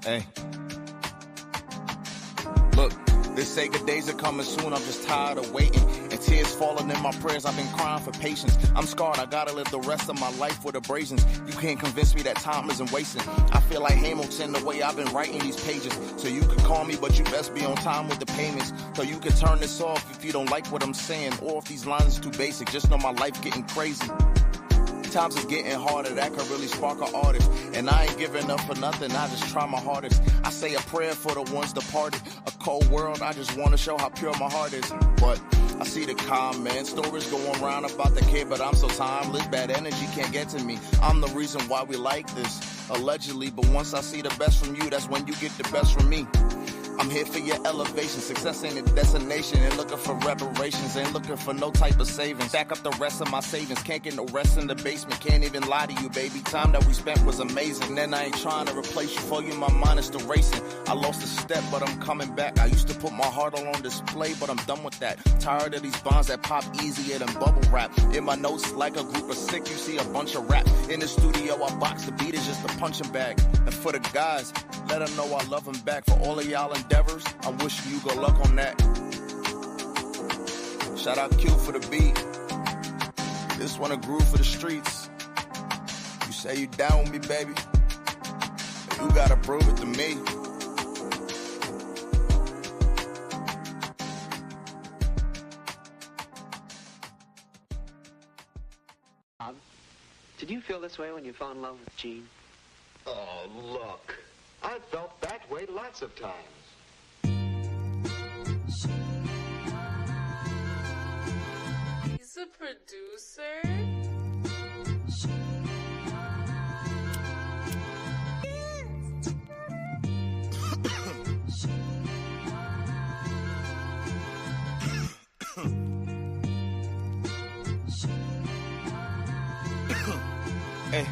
Hey. Look, they say good days are coming soon, I'm just tired of waiting. And tears falling in my prayers, I've been crying for patience. I'm scarred, I gotta live the rest of my life with abrasions. You can't convince me that time isn't wasting. I feel like Hamilton the way I've been writing these pages. So you can call me, but you best be on time with the payments. So you can turn this off if you don't like what I'm saying. Or if these lines are too basic, just know my life getting crazy. Times is getting harder, that could really spark an artist. And I ain't giving up for nothing, I just try my hardest. I say a prayer for the ones departed. A cold world, I just want to show how pure my heart is. But I see the comments, stories going around about the kid, but I'm so timeless, bad energy can't get to me. I'm the reason why we like this, allegedly. But once I see the best from you, that's when you get the best from me. I'm here for your elevation, success ain't a destination. Ain't looking for reparations, ain't looking for no type of savings. Stack up the rest of my savings, can't get no rest in the basement. Can't even lie to you, baby, time that we spent was amazing. And I ain't trying to replace you for you, my mind is still racing. I lost a step, but I'm coming back. I used to put my heart all on display, but I'm done with that. Tired of these bonds that pop easier than bubble wrap. In my notes, like a group of sick, you see a bunch of rap. In the studio, I box the beat, is just a punching bag. And for the guys, let them know I love them back. For all of y'all endeavors, I'm wishing you good luck on that. Shout out Q for the beat. This one a groove for the streets. You say you down with me, baby, you gotta prove it to me. Did you feel this way when you fell in love with Jean? Oh, look. I felt that way lots of times. He's a producer? Hey,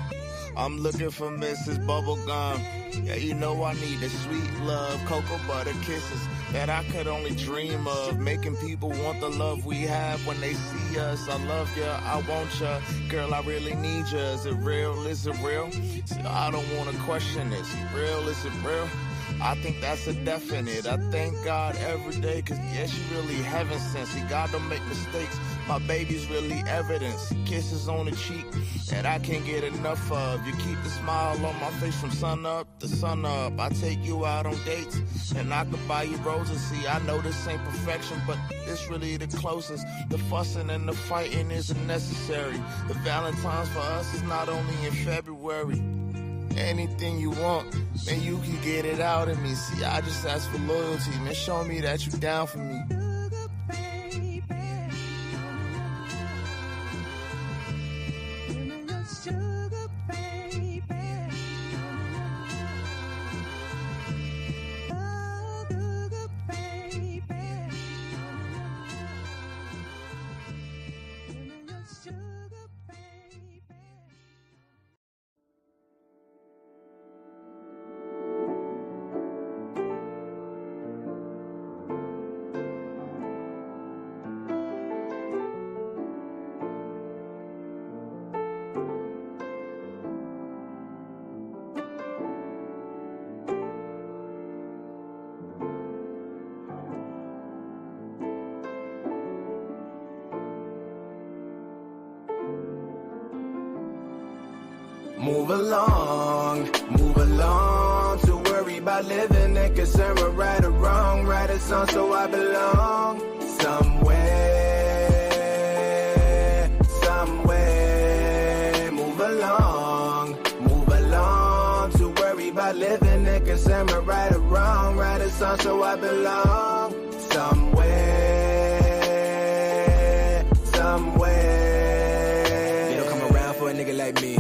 I'm looking for Mrs. Bubblegum. Yeah, you know I need the sweet love, cocoa butter kisses that I could only dream of. Making people want the love we have when they see us. I love ya, I want ya, girl, I really need ya. Is it real? Is it real? See, I don't wanna question it. Is it real? Is it real? I think that's a definite. I thank God every day, cause yeah, she really heaven sent. See, God don't make mistakes. My baby's really evidence. Kisses on the cheek that I can't get enough of. You keep the smile on my face from sun up to sun up. I take you out on dates and I could buy you roses. See, I know this ain't perfection, but this really the closest. The fussing and the fighting isn't necessary. The Valentine's for us is not only in February. Anything you want, man, you can get it out of me. See, I just ask for loyalty, man. Show me that you down for me. Move along, to worry about living and concern with right or wrong. Write a song so I belong somewhere. Move along, to worry about living and concern with right or wrong. Write a song so I belong somewhere. They don't come around for a nigga like me.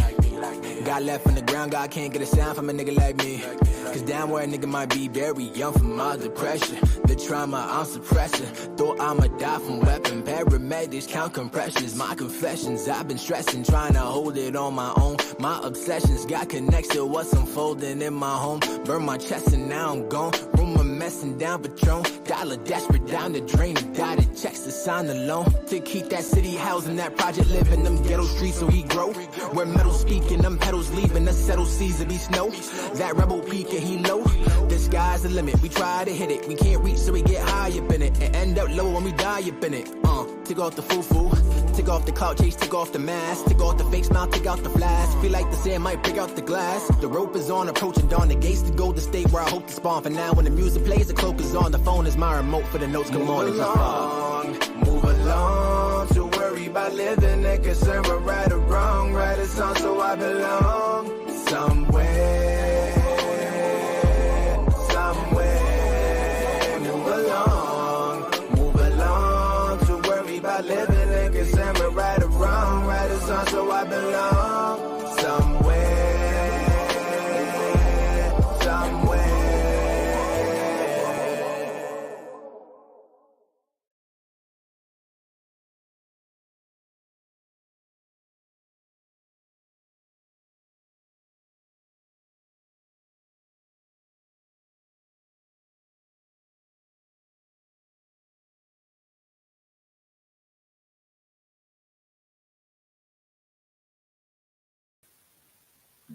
Got left on the ground, God can't get a sound from a nigga like me. Cause down where a nigga might be very young from my depression. The trauma I'm suppressing. Thought I'ma die from weapon. Paramedics count compressions. My confessions, I've been stressing, trying to hold it on my own. My obsessions got connected to what's unfolding in my home. Burn my chest and now I'm gone. Rumor messing down Patron. Dollar desperate down the drain. Dotted checks to sign the loan. To keep that city housing, that project living, them ghetto streets so we grow. Where metal speaking creeping, them pedals leaving, the settle season be snow. That rebel peak and he low. The sky's the limit. We try to hit it. We can't reach, so we get high up in it. And end up low when we die up in it. Take off the foo-foo. Take off the clout chase, take off the mask. Take off the fake smile, take out the flash. Feel like the sand might break out the glass. The rope is on, approaching dawn. The gates to go to state where I hope to spawn. For now, when the music plays, the cloak is on. The phone is my remote for the notes. Come on, move along. Don't worry about living and concern with right or wrong. Right or song, so I belong somewhere. Move along. Don't worry about living and concern with right or wrong. Right or song, so I belong somewhere.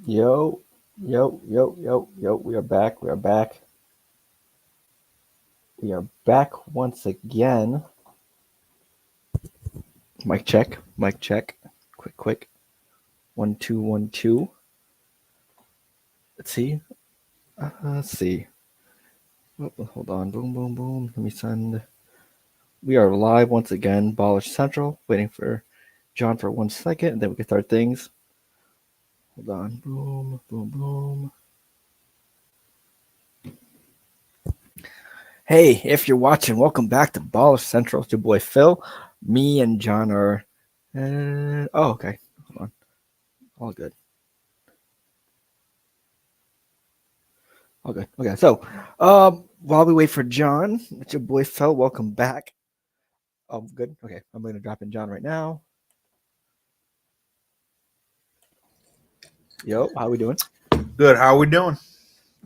Yo, yo, yo, yo, yo, we are back. We are back. We are back once again. Mic check. Mic check. Quick. 1 2 1 2. Let's see. Let's see. Oh, hold on. Boom, boom, boom. Let me send. We are live once again. Ballers Central. Waiting for John for 1 second, and then we can start things. Hold on. Boom, boom, boom. Hey, if you're watching, welcome back to Ballers Central. It's your boy Phil. Me and John are. Okay. Hold on. All good. All good. Okay. So, while we wait for John, it's your boy Phil. Welcome back. Oh, good. Okay. I'm going to drop in John right now. Yo, how we doing? Good. How we doing?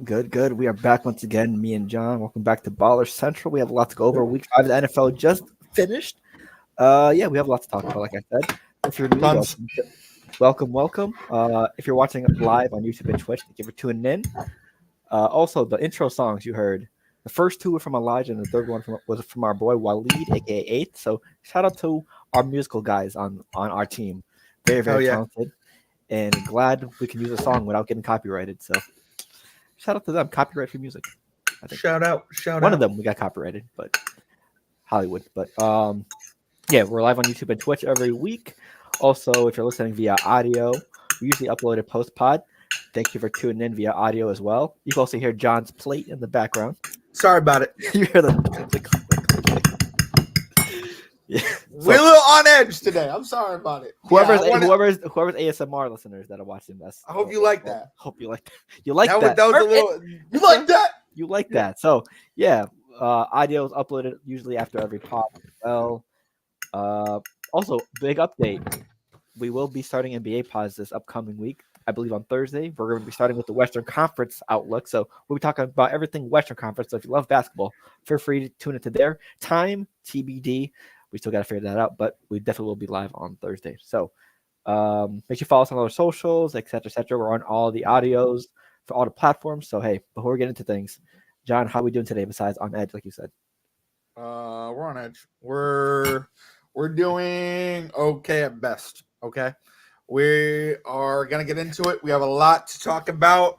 Good. We are back once again, me and John. Welcome back to Ballers Central. We have a lot to go over. Week 5 of the NFL just finished. Yeah, we have a lot to talk about, like I said. If you're new, welcome. If you're watching live on YouTube and Twitch, thank you for tuning in. Also, the intro songs you heard, the first two were from Elijah, and the third one was from our boy Waleed, aka 8. So shout out to our musical guys on our team. Very talented. And glad we can use a song without getting copyrighted. So shout out to them. Copyright-free music. I think. Shout out. One of them we got copyrighted, but Hollywood. But yeah, we're live on YouTube and Twitch every week. Also, if you're listening via audio, we usually upload a post-pod. Thank you for tuning in via audio as well. You can also hear John's plate in the background. Sorry about it. You hear the click. Yeah. We're a little on edge today. I'm sorry about it. Whoever's ASMR listeners that are watching this, I hope you like that. Hope you like that. You like that. That was a little. You like that? You like that. So yeah, audio is uploaded usually after every pod as well. Also, big update. We will be starting NBA pods this upcoming week. I believe on Thursday. We're going to be starting with the Western Conference outlook. So we'll be talking about everything Western Conference. So if you love basketball, feel free to tune into their time, TBD. We still got to figure that out, but we definitely will be live on Thursday. So make sure you follow us on our socials, et cetera. We're on all the audios for all the platforms. So, hey, before we get into things, John, how are we doing today besides on edge, like you said? We're on edge. We're doing okay at best, okay? We are going to get into it. We have a lot to talk about.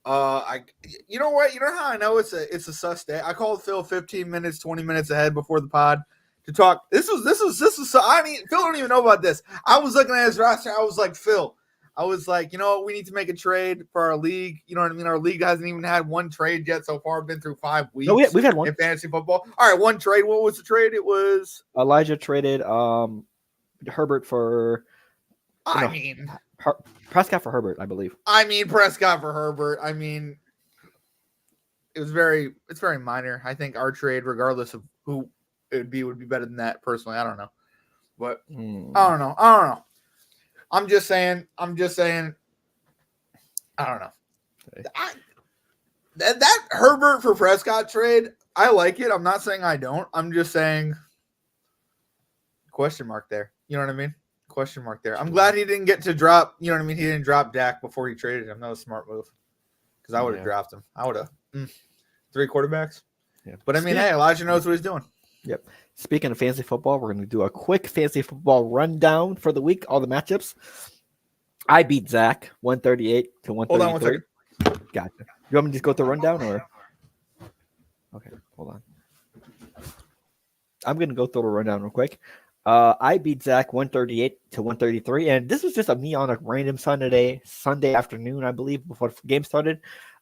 You know what? You know how I know it's a sus day? I called Phil 15 minutes, 20 minutes ahead before the pod to talk. This was I mean, Phil don't even know about this. I was looking at his roster. I was like, Phil, you know what? We need to make a trade for our league. You know what I mean? Our league hasn't even had one trade yet so far. We've been through 5 weeks. No, we've had one in fantasy football. All right, one trade. What was the trade? It was Elijah traded Herbert for. Prescott for Herbert, I believe. Prescott for Herbert. It's very minor. I think our trade, regardless of who it would be better than that. Personally, I don't know, but I don't know. I'm just saying. I don't know. That Herbert for Prescott trade, I like it. I'm not saying I don't. I'm just saying question mark there. You know what I mean? question mark there. I'm glad he didn't get to drop. You know what I mean? He didn't drop Dak before he traded him. That was a smart move. Because I would have drafted him. I would have 3 quarterbacks. Yeah. But I mean, hey, Elijah knows what he's doing. Yep. Speaking of fantasy football, we're going to do a quick fantasy football rundown for the week. All the matchups. I beat Zach 138 to 133. Hold on 1 second. Gotcha. You want me to just go through the rundown or? Okay, hold on. I'm going to go through the rundown real quick. I beat Zach 138 to 133, and this was just a me on a random Sunday afternoon, I believe, before the game started.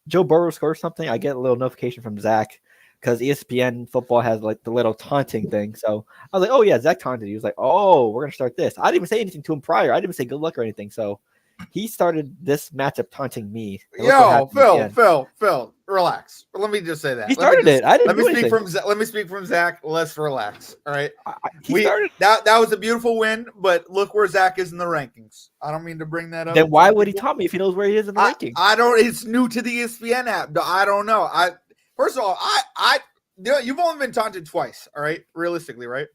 Joe Burrow scored something. I get a little notification from Zach because ESPN football has like the little taunting thing. So I was like, oh yeah, Zach taunted. He was like, oh, we're going to start this. I didn't even say anything to him prior. I didn't even say good luck or anything. So he started this matchup taunting me. Yo, Phil, relax. Let me just say that. He started it. I didn't let me do speak anything. let me speak from Zach. Let's relax. All right. He started. That was a beautiful win, but look where Zach is in the rankings. I don't mean to bring that up. Then why would he taunt me if he knows where he is in the rankings? I don't. It's new to the ESPN app. I don't know. First of all, you've only been taunted twice. All right, realistically, right?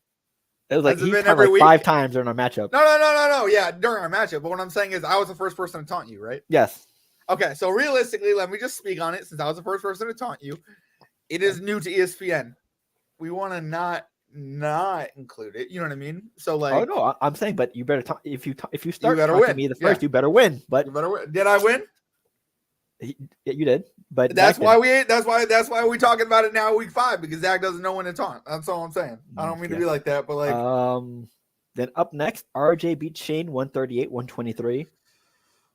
It was like Has it he been taunted every like week? 5 times during our matchup. No. Yeah, during our matchup. But what I'm saying is, I was the first person to taunt you, right? Yes. Okay, so realistically, let me just speak on it since I was the first person to taunt you. It is new to ESPN. We want to not include it. You know what I mean? So like, Oh no, I'm saying, but you better if you start better taunting win. me the first, you better win. But you better win. Did I win? You did. But That's why we talking about it now, week 5, because Zach doesn't know when to taunt. That's all I'm saying. I don't mean to be like that, but like, then up next, RJ beat Shane 138, 123.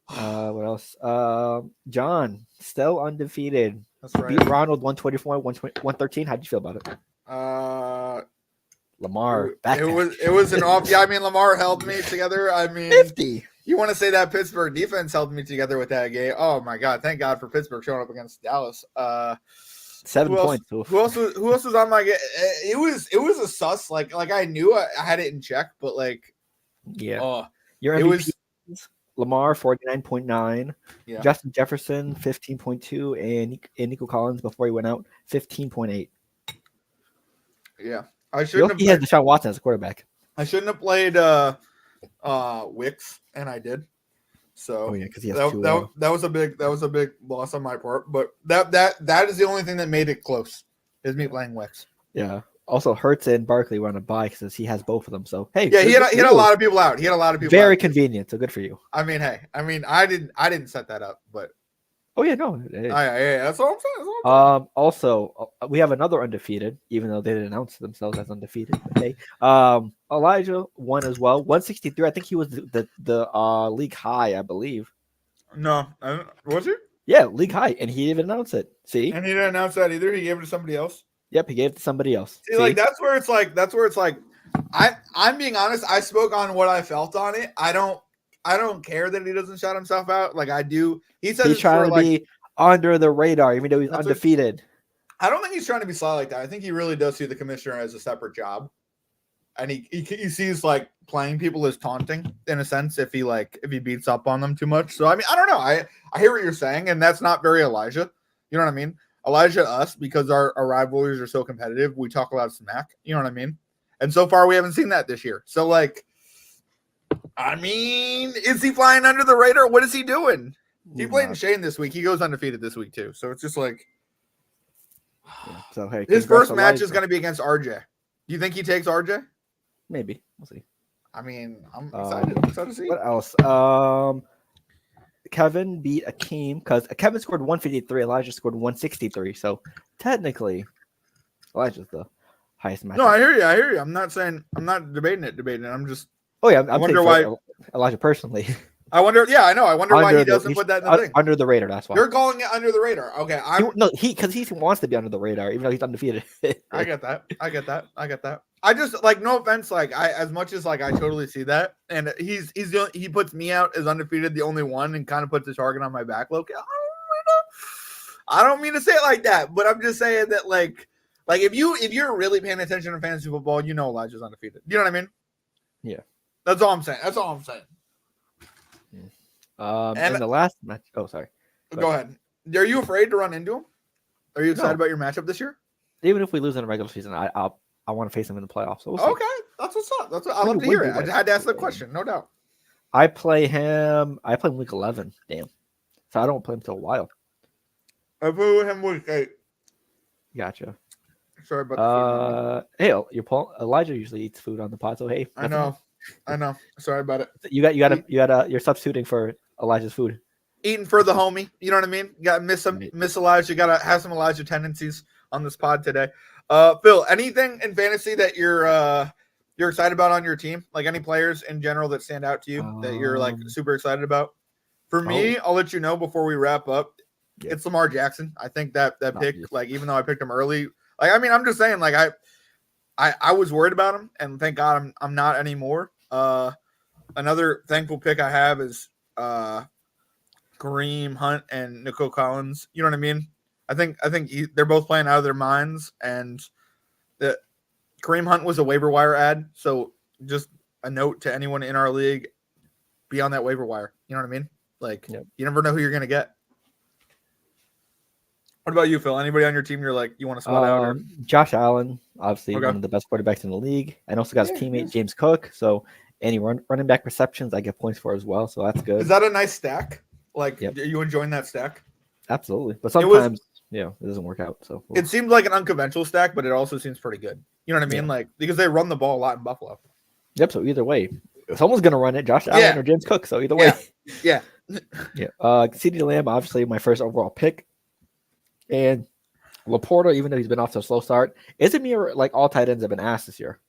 What else? John still undefeated. That's right. Beat Ronald 124, 113. How'd you feel about it? Lamar. It was an off. Yeah, I mean, Lamar held me together. I mean, 50. You want to say that Pittsburgh defense held me together with that game? Oh my God! Thank God for Pittsburgh showing up against Dallas. 7 points. Who else was on my game? It was a sus. Like I knew I had it in check, but like, yeah. Your MVP was Lamar 49.9. Yeah. Justin Jefferson 15.2, and Nico Collins before he went out 15.8. Yeah, I shouldn't. He had Deshaun Watson as a quarterback. I shouldn't have played Wicks, and I did. So because he has that was a big loss on my part. But that is the only thing that made it close, is me playing Wicks. Yeah. Also, Hurts and Barkley were on a bye because he has both of them. So hey, yeah, he had a lot of people out. He had a lot of people. Very out. Convenient. So good for you. I mean, hey, I didn't set that up, but. Oh yeah, no. Hey. Yeah, that's all I'm saying. Also, we have another undefeated, even though they didn't announce themselves as undefeated. Okay. Elijah won as well, 163. I think he was the league high, I believe. No, was he? Yeah, league high, and he didn't announce it. See, and he didn't announce that either. He gave it to somebody else. Yep, he gave it to somebody else. See, like that's where it's like. I'm being honest. I spoke on what I felt on it. I don't care that he doesn't shout himself out. Like I do. He says he's trying to be under the radar, even though he's undefeated. I don't think he's trying to be sly like that. I think he really does see the commissioner as a separate job, and he sees like playing people as taunting in a sense if he beats up on them too much. So I mean, I don't know. I hear what you're saying, and that's not very Elijah. You know what I mean? Elijah, us, because our rivalries are so competitive, we talk a lot of smack. You know what I mean? And so far, we haven't seen that this year. So like. I mean, is he flying under the radar? What is he doing? He played in Shane this week. He goes undefeated this week too. So it's just like, so hey, his first match is going to be against RJ. Do you think he takes RJ? Maybe. We'll see. I mean, I'm excited. I'm excited to see. What else? Kevin beat Akeem because Kevin scored 153. Elijah scored 163. So technically, Elijah's the highest match. No, I hear you. I'm not debating it. I'm just. Oh yeah, I wonder why Elijah personally. I wonder. Yeah, I know. I wonder why he doesn't put that in the thing. Under the radar. That's why you're calling it under the radar. Okay, because he wants to be under the radar, even though he's undefeated. I get that. I just like no offense. Like as much as like I totally see that, and he puts me out as undefeated, the only one, and kind of puts a target on my back. Look, I don't mean to say it like that, but I'm just saying that like if you're really paying attention to fantasy football, you know Elijah's undefeated. You know what I mean? Yeah. That's all I'm saying. And the last match. Oh, sorry. Go ahead. Are you afraid to run into him? Are you excited about your matchup this year? Even if we lose in the regular season, I want to face him in the playoffs. So okay, that's what's up. I love to hear it. I had to ask the question, no doubt. I play him week 11. Damn. So I don't play him till a while. I put him week 8. Gotcha. Sorry about the food. Hey, Elijah usually eats food on the pod, so hey. I know. Sorry about it. You're substituting for Elijah's food. Eating for the homie. You know what I mean? You got to miss him, Right. miss Elijah. You got to have some Elijah tendencies on this pod today. Phil, anything in fantasy that you're excited about on your team? Like any players in general that stand out to you that you're like super excited about? For me, I'll let you know before we wrap up. Yeah. It's Lamar Jackson. I think that pick, Obvious. like even though I picked him early, like I mean, I'm just saying, like I was worried about him, and thank God I'm not anymore. Another thankful pick I have is Kareem Hunt and Nico Collins. You know what I mean? I think they're both playing out of their minds, and the Kareem Hunt was a waiver wire ad. So just a note to anyone in our league: be on that waiver wire. You know what I mean? Like you never know who you're gonna get. What about you, Phil? Anybody on your team you're like you want to spot out? Or... Josh Allen, obviously one of the best quarterbacks in the league, and also got his teammate James Cook. So any running back receptions, I get points for as well. So that's good. Is that a nice stack? Like, are you enjoying that stack? Absolutely, but sometimes it doesn't work out. So it seems like an unconventional stack, but it also seems pretty good. You know what I mean? Like because they run the ball a lot in Buffalo. Yep. So either way, if someone's gonna run it, Josh Allen or James Cook. So either way, yeah. CeeDee Lamb, obviously my first overall pick, and Laporta, even though he's been off to a slow start, isn't me like all tight ends have been asked this year.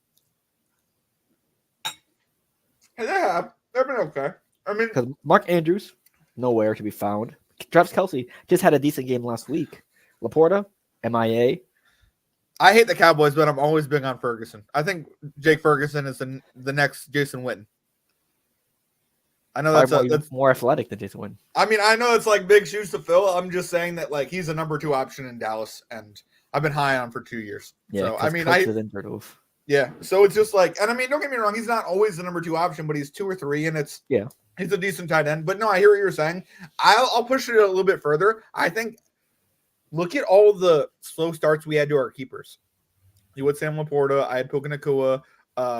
Yeah, they've been okay. I mean, because Mark Andrews nowhere to be found. Travis Kelce just had a decent game last week. Laporta, MIA. I hate the Cowboys, but I'm always big on Ferguson. I think Jake Ferguson is the next Jason Witten. I know that's more athletic than Jason Witten. I mean, I know it's like big shoes to fill. I'm just saying that like he's a number 2 option in Dallas, and I've been high on him for 2 years. Yeah, so I mean, yeah. So it's just like, and I mean, don't get me wrong, he's not always the number 2 option, but he's 2 or 3, and he's a decent tight end. But no, I hear what you're saying. I'll push it a little bit further. I think look at all the slow starts we had to our keepers. You would Sam Laporta. I had Puka Nacua.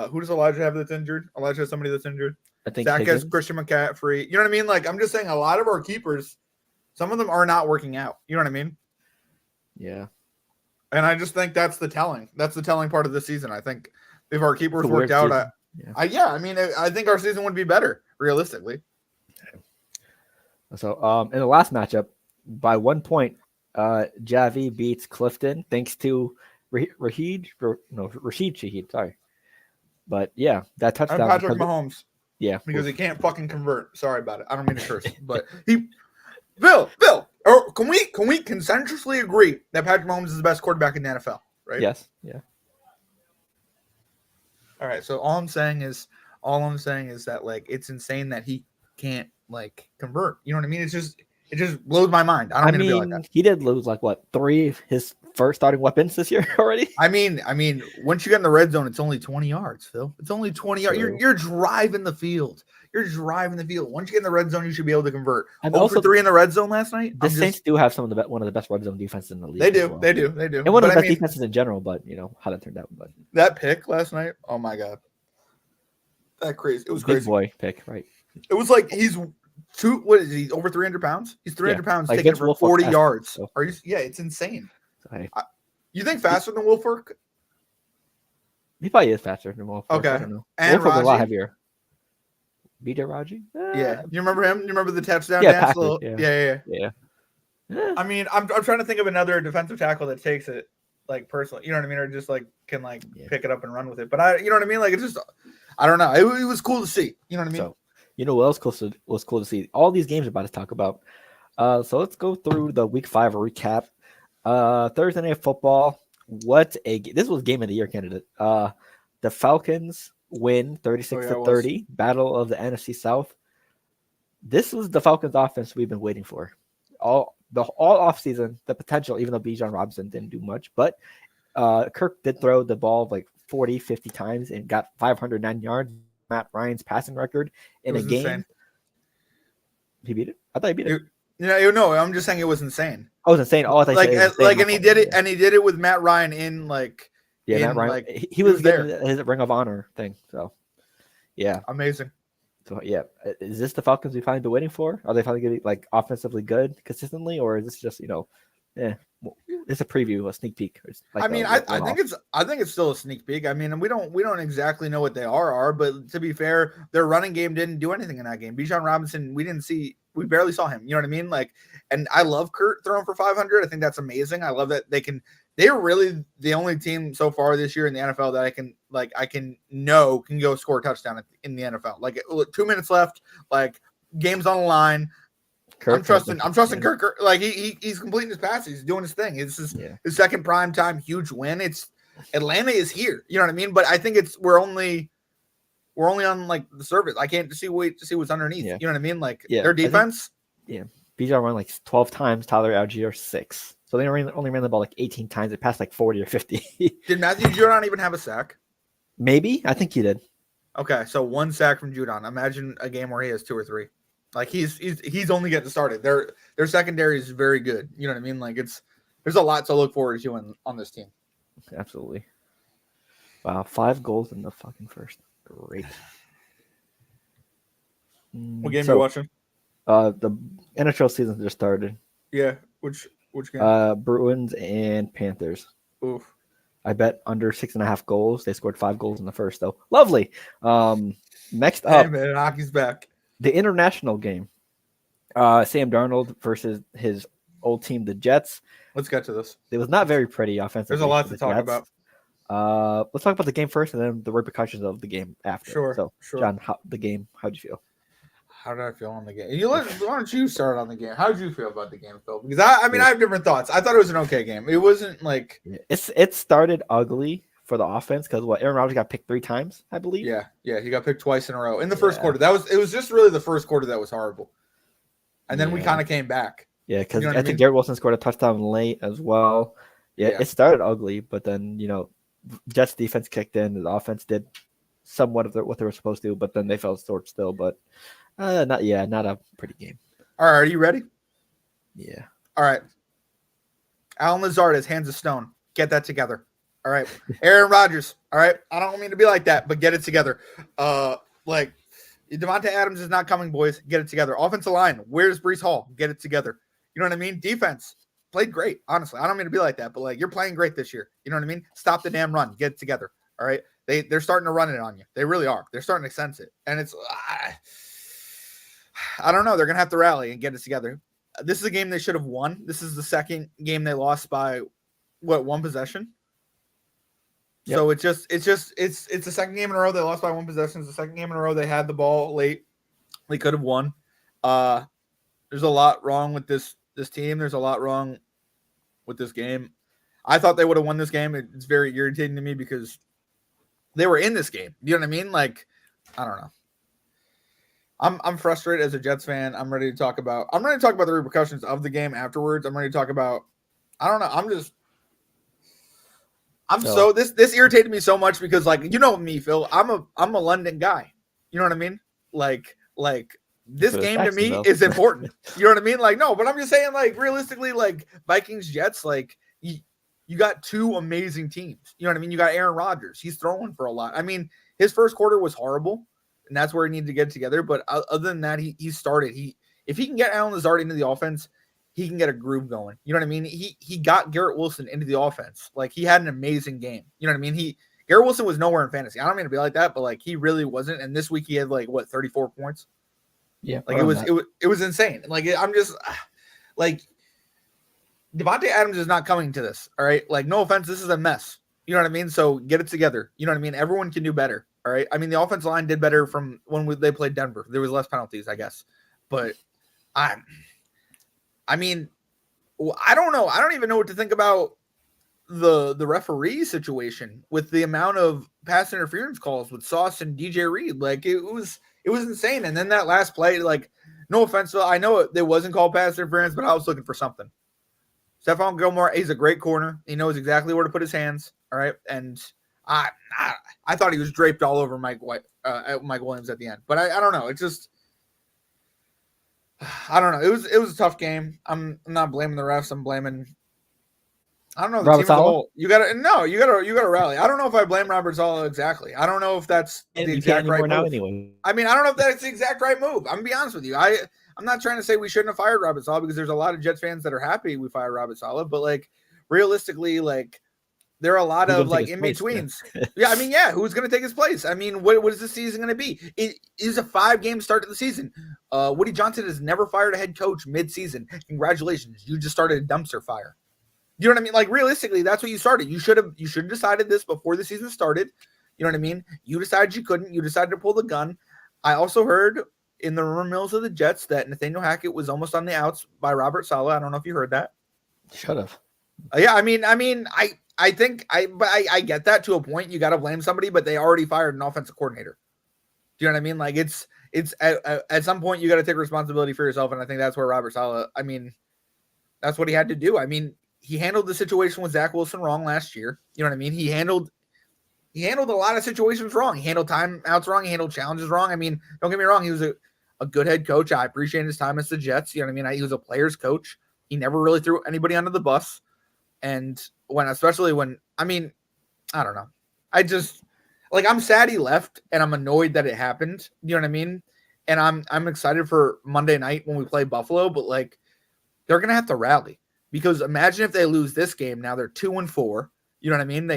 Who does Elijah have that's injured? Elijah has somebody that's injured. I think Zach has Christian McCaffrey. You know what I mean? Like I'm just saying, a lot of our keepers, some of them are not working out. You know what I mean? Yeah. And I just think that's the telling. That's the telling part of the season. I think if our keepers worked out, I mean, I think our season would be better realistically. So, in the last matchup, by 1 point, Javi beats Clifton thanks to Rashid Shaheed. Sorry, but yeah, that touchdown. And Patrick Mahomes. Yeah, because he can't fucking convert. Sorry about it. I don't mean to curse, but Bill. Or can we consensuously agree that Patrick Mahomes is the best quarterback in the NFL? Right? Yes. Yeah. All right. So all I'm saying is that like it's insane that he can't like convert. You know what I mean? It just blows my mind. I don't mean to be like that. He did lose like what 3 of his first starting weapons this year already. I mean, once you get in the red zone, it's only 20 yards, Phil. It's only 20 yards. You're driving the field. Once you get in the red zone, you should be able to convert. And also 3 in the red zone last night. The Saints do have one of the best red zone defenses in the league. They do. And one of the best defenses in general, but you know how that turned out. But that pick last night, oh my god, that crazy! It was big crazy. Boy pick, right? It was like he's what is he over 300 pounds? He's 300 pounds like taking it for 40 yards. So. Are you? Yeah, it's insane. You think faster than Wolford? He probably is faster than Wolford. Okay, I don't know. And Wolford's a lot heavier. BJ Raji? Yeah, you remember him? You remember the touchdown dance? Yeah. I mean, I'm trying to think of another defensive tackle that takes it like personally. You know what I mean? Or just like can like pick it up and run with it. But you know what I mean? Like it's just, I don't know. It was cool to see. You know what I mean? So, you know what else was cool to see? All these games we're about to talk about. So let's go through the Week 5 recap. Thursday Night Football. This was Game of the Year candidate. The Falcons win 36-30. Battle of the NFC South. This was the Falcons offense we've been waiting for. All offseason, the potential, even though Bijan Robinson didn't do much. But Kirk did throw the ball like 40, 50 times and got 509 yards. Matt Ryan's passing record in a game. Insane. He beat it? I thought he beat it. No, I'm just saying it was insane. Oh, it was insane. Oh, I thought and he did it, and he did it with Matt Ryan in like. Yeah, Matt Ryan. He was there. His Ring of Honor thing. So, yeah, amazing. So yeah, is this the Falcons we finally been waiting for? Are they finally getting like offensively good consistently, or is this just it's a preview, a sneak peek? It's like I mean, I think it's still a sneak peek. I mean, we don't exactly know what they are, but to be fair, their running game didn't do anything in that game. Bijan Robinson, we barely saw him. You know what I mean? Like, and I love Kurt throwing for 500. I think that's amazing. I love that they're really the only team so far this year in the NFL that I can go score a touchdown in the NFL. Like 2 minutes left, like game's on the line. I'm trusting Kirk. Like he's completing his passes. He's doing his thing. It's his second prime time huge win. It's Atlanta is here. You know what I mean? But I think we're only on like the surface. I can't wait to see what's underneath. Yeah. You know what I mean? Like their defense. Bijan ran like 12 times. Tyler Algier 6. So they only ran the ball like 18 times. It passed like 40 or 50. Did Matthew Judon even have a sack? Maybe. I think he did. Okay, so 1 sack from Judon. Imagine a game where he has 2 or 3. Like he's only getting started. Their secondary is very good. You know what I mean? Like there's a lot to look forward to on this team. Absolutely. Wow, 5 goals in the fucking first. Great. What game are you watching? The NHL season just started. Yeah, which game? Bruins and Panthers. Oof. I bet under 6.5 goals. They scored 5 goals in the first, though. Lovely. Next up, hey man, hockey's back. The international game. Sam Darnold versus his old team, the Jets. Let's get to this. It was not very pretty offensively. There's a lot to talk about. Let's talk about the game first and then the repercussions of the game after. Sure. John, how'd you feel? How did I feel on the game? Why don't you start on the game? How did you feel about the game, Phil? Because I have different thoughts. I thought it was an okay game. It wasn't like it started ugly for the offense because Aaron Rodgers got picked 3 times, I believe. Yeah, he got picked twice in a row in the first quarter. It was just really the first quarter that was horrible, and then we kind of came back. Yeah, because I think Garrett Wilson scored a touchdown late as well. Yeah, it started ugly, but then Jets defense kicked in. The offense did somewhat of what they were supposed to, but then they fell short still. But not a pretty game. All right, are you ready? Yeah. All right. Alan Lazard has hands of stone. Get that together. All right. Aaron Rodgers. All right. I don't mean to be like that, but get it together. Like Devontae Adams is not coming, boys. Get it together. Offensive line. Where's Breece Hall? Get it together. You know what I mean? Defense. Played great. Honestly, I don't mean to be like that, but like you're playing great this year. You know what I mean? Stop the damn run. Get it together. All right. They're starting to run it on you. They really are. They're starting to sense it. And it's I don't know. They're gonna have to rally and get it together. This is a game they should have won. This is the second game they lost by 1 possession. Yep. So it's the second game in a row they lost by 1 possession. It's the second game in a row they had the ball late. They could have won. There's a lot wrong with this team. There's a lot wrong with this game. I thought they would have won this game. It's very irritating to me because they were in this game. You know what I mean? Like, I don't know. I'm frustrated as a Jets fan. I'm ready to talk about the repercussions of the game afterwards. I'm ready to talk about I don't know. This irritated me so much because like me, Phil. I'm a London guy. You know what I mean? Like this game to me is important. You know what I mean? Like no, but I'm just saying like realistically like Vikings Jets like you got 2 amazing teams. You know what I mean? You got Aaron Rodgers. He's throwing for a lot. I mean, his first quarter was horrible. And that's where he needed to get together. But other than that, he started. If he can get Alan Lazard into the offense, he can get a groove going. You know what I mean? He got Garrett Wilson into the offense. Like he had an amazing game. You know what I mean? Garrett Wilson was nowhere in fantasy. I don't mean to be like that, but like he really wasn't. And this week he had like 34 points. Yeah, like it was insane. Like I'm just like Devontae Adams is not coming to this. All right, like no offense, this is a mess. You know what I mean? So get it together. You know what I mean? Everyone can do better. All right. I mean, the offensive line did better from when they played Denver. There was less penalties, I guess. But I mean, I don't know. I don't even know what to think about the referee situation with the amount of pass interference calls with Sauce and DJ Reed. Like it was insane. And then that last play, like, no offense, I know it wasn't called pass interference, but I was looking for something. Stephon Gilmore, he's a great corner. He knows exactly where to put his hands. All right. And I thought he was draped all over Mike Williams at the end, but I don't know. It just, I don't know. It was a tough game. I'm not blaming the refs. I'm blaming I don't know. The Robert team as a Saleh? whole. You gotta rally. I don't know if I blame Robert Saleh exactly. I don't know if that's And the you can't exact right anymore now move. anyway. I mean, I don't know if that's the exact right move. I'm gonna be honest with you. I'm not trying to say we shouldn't have fired Robert Saleh because there's a lot of Jets fans that are happy we fired Robert Saleh, but like realistically, like there are a lot of like in betweens. Yeah, I mean, yeah, who's going to take his place? I mean, what is the season going to be? It is a 5-game start to the season. Woody Johnson has never fired a head coach mid-season. Congratulations, you just started a dumpster fire. You know what I mean? Like realistically, that's what you started. You should have decided this before the season started. You know what I mean? You decided you couldn't. You decided to pull the gun. I also heard in the rumor mills of the Jets that Nathaniel Hackett was almost on the outs by Robert Saleh. I don't know if you heard that. Should have. Yeah, I mean, I think I get that to a point. You got to blame somebody, but they already fired an offensive coordinator. Do you know what I mean? Like it's at some point you got to take responsibility for yourself, and I think that's where Robert Saleh. I mean, that's what he had to do. I mean, he handled the situation with Zach Wilson wrong last year. You know what I mean? He handled a lot of situations wrong. He handled timeouts wrong. He handled challenges wrong. I mean, don't get me wrong. He was a good head coach. I appreciate his time as the Jets. You know what I mean? He was a player's coach. He never really threw anybody under the bus. And especially when, I mean, I don't know. I just like, I'm sad he left and I'm annoyed that it happened. You know what I mean? And I'm excited for Monday night when we play Buffalo, but like they're going to have to rally because imagine if they lose this game. Now they're 2-4. You know what I mean?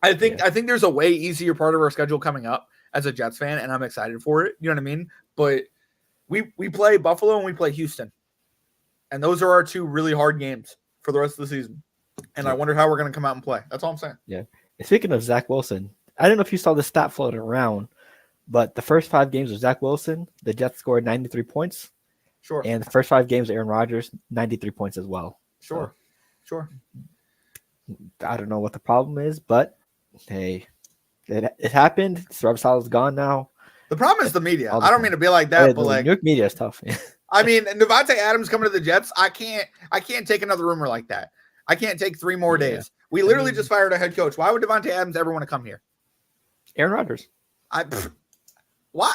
I think there's a way easier part of our schedule coming up as a Jets fan, and I'm excited for it. You know what I mean? But we play Buffalo and we play Houston. And those are our 2 really hard games for the rest of the season. And I wonder how we're going to come out and play. That's all I'm saying. Yeah. Speaking of Zach Wilson, I don't know if you saw the stat floating around, but the first 5 games of Zach Wilson, the Jets scored 93 points. Sure. And the first 5 games of Aaron Rodgers, 93 points as well. Sure. Sure. I don't know what the problem is, but hey, it happened. Robert Saleh's gone now. The problem is the media. I don't mean to be like that, but like New York media is tough. I mean, Devontae Adams coming to the Jets, I can't take another rumor like that. I can't take 3 more days. We literally just fired a head coach. Why would Devontae Adams ever want to come here? Aaron Rodgers. Why?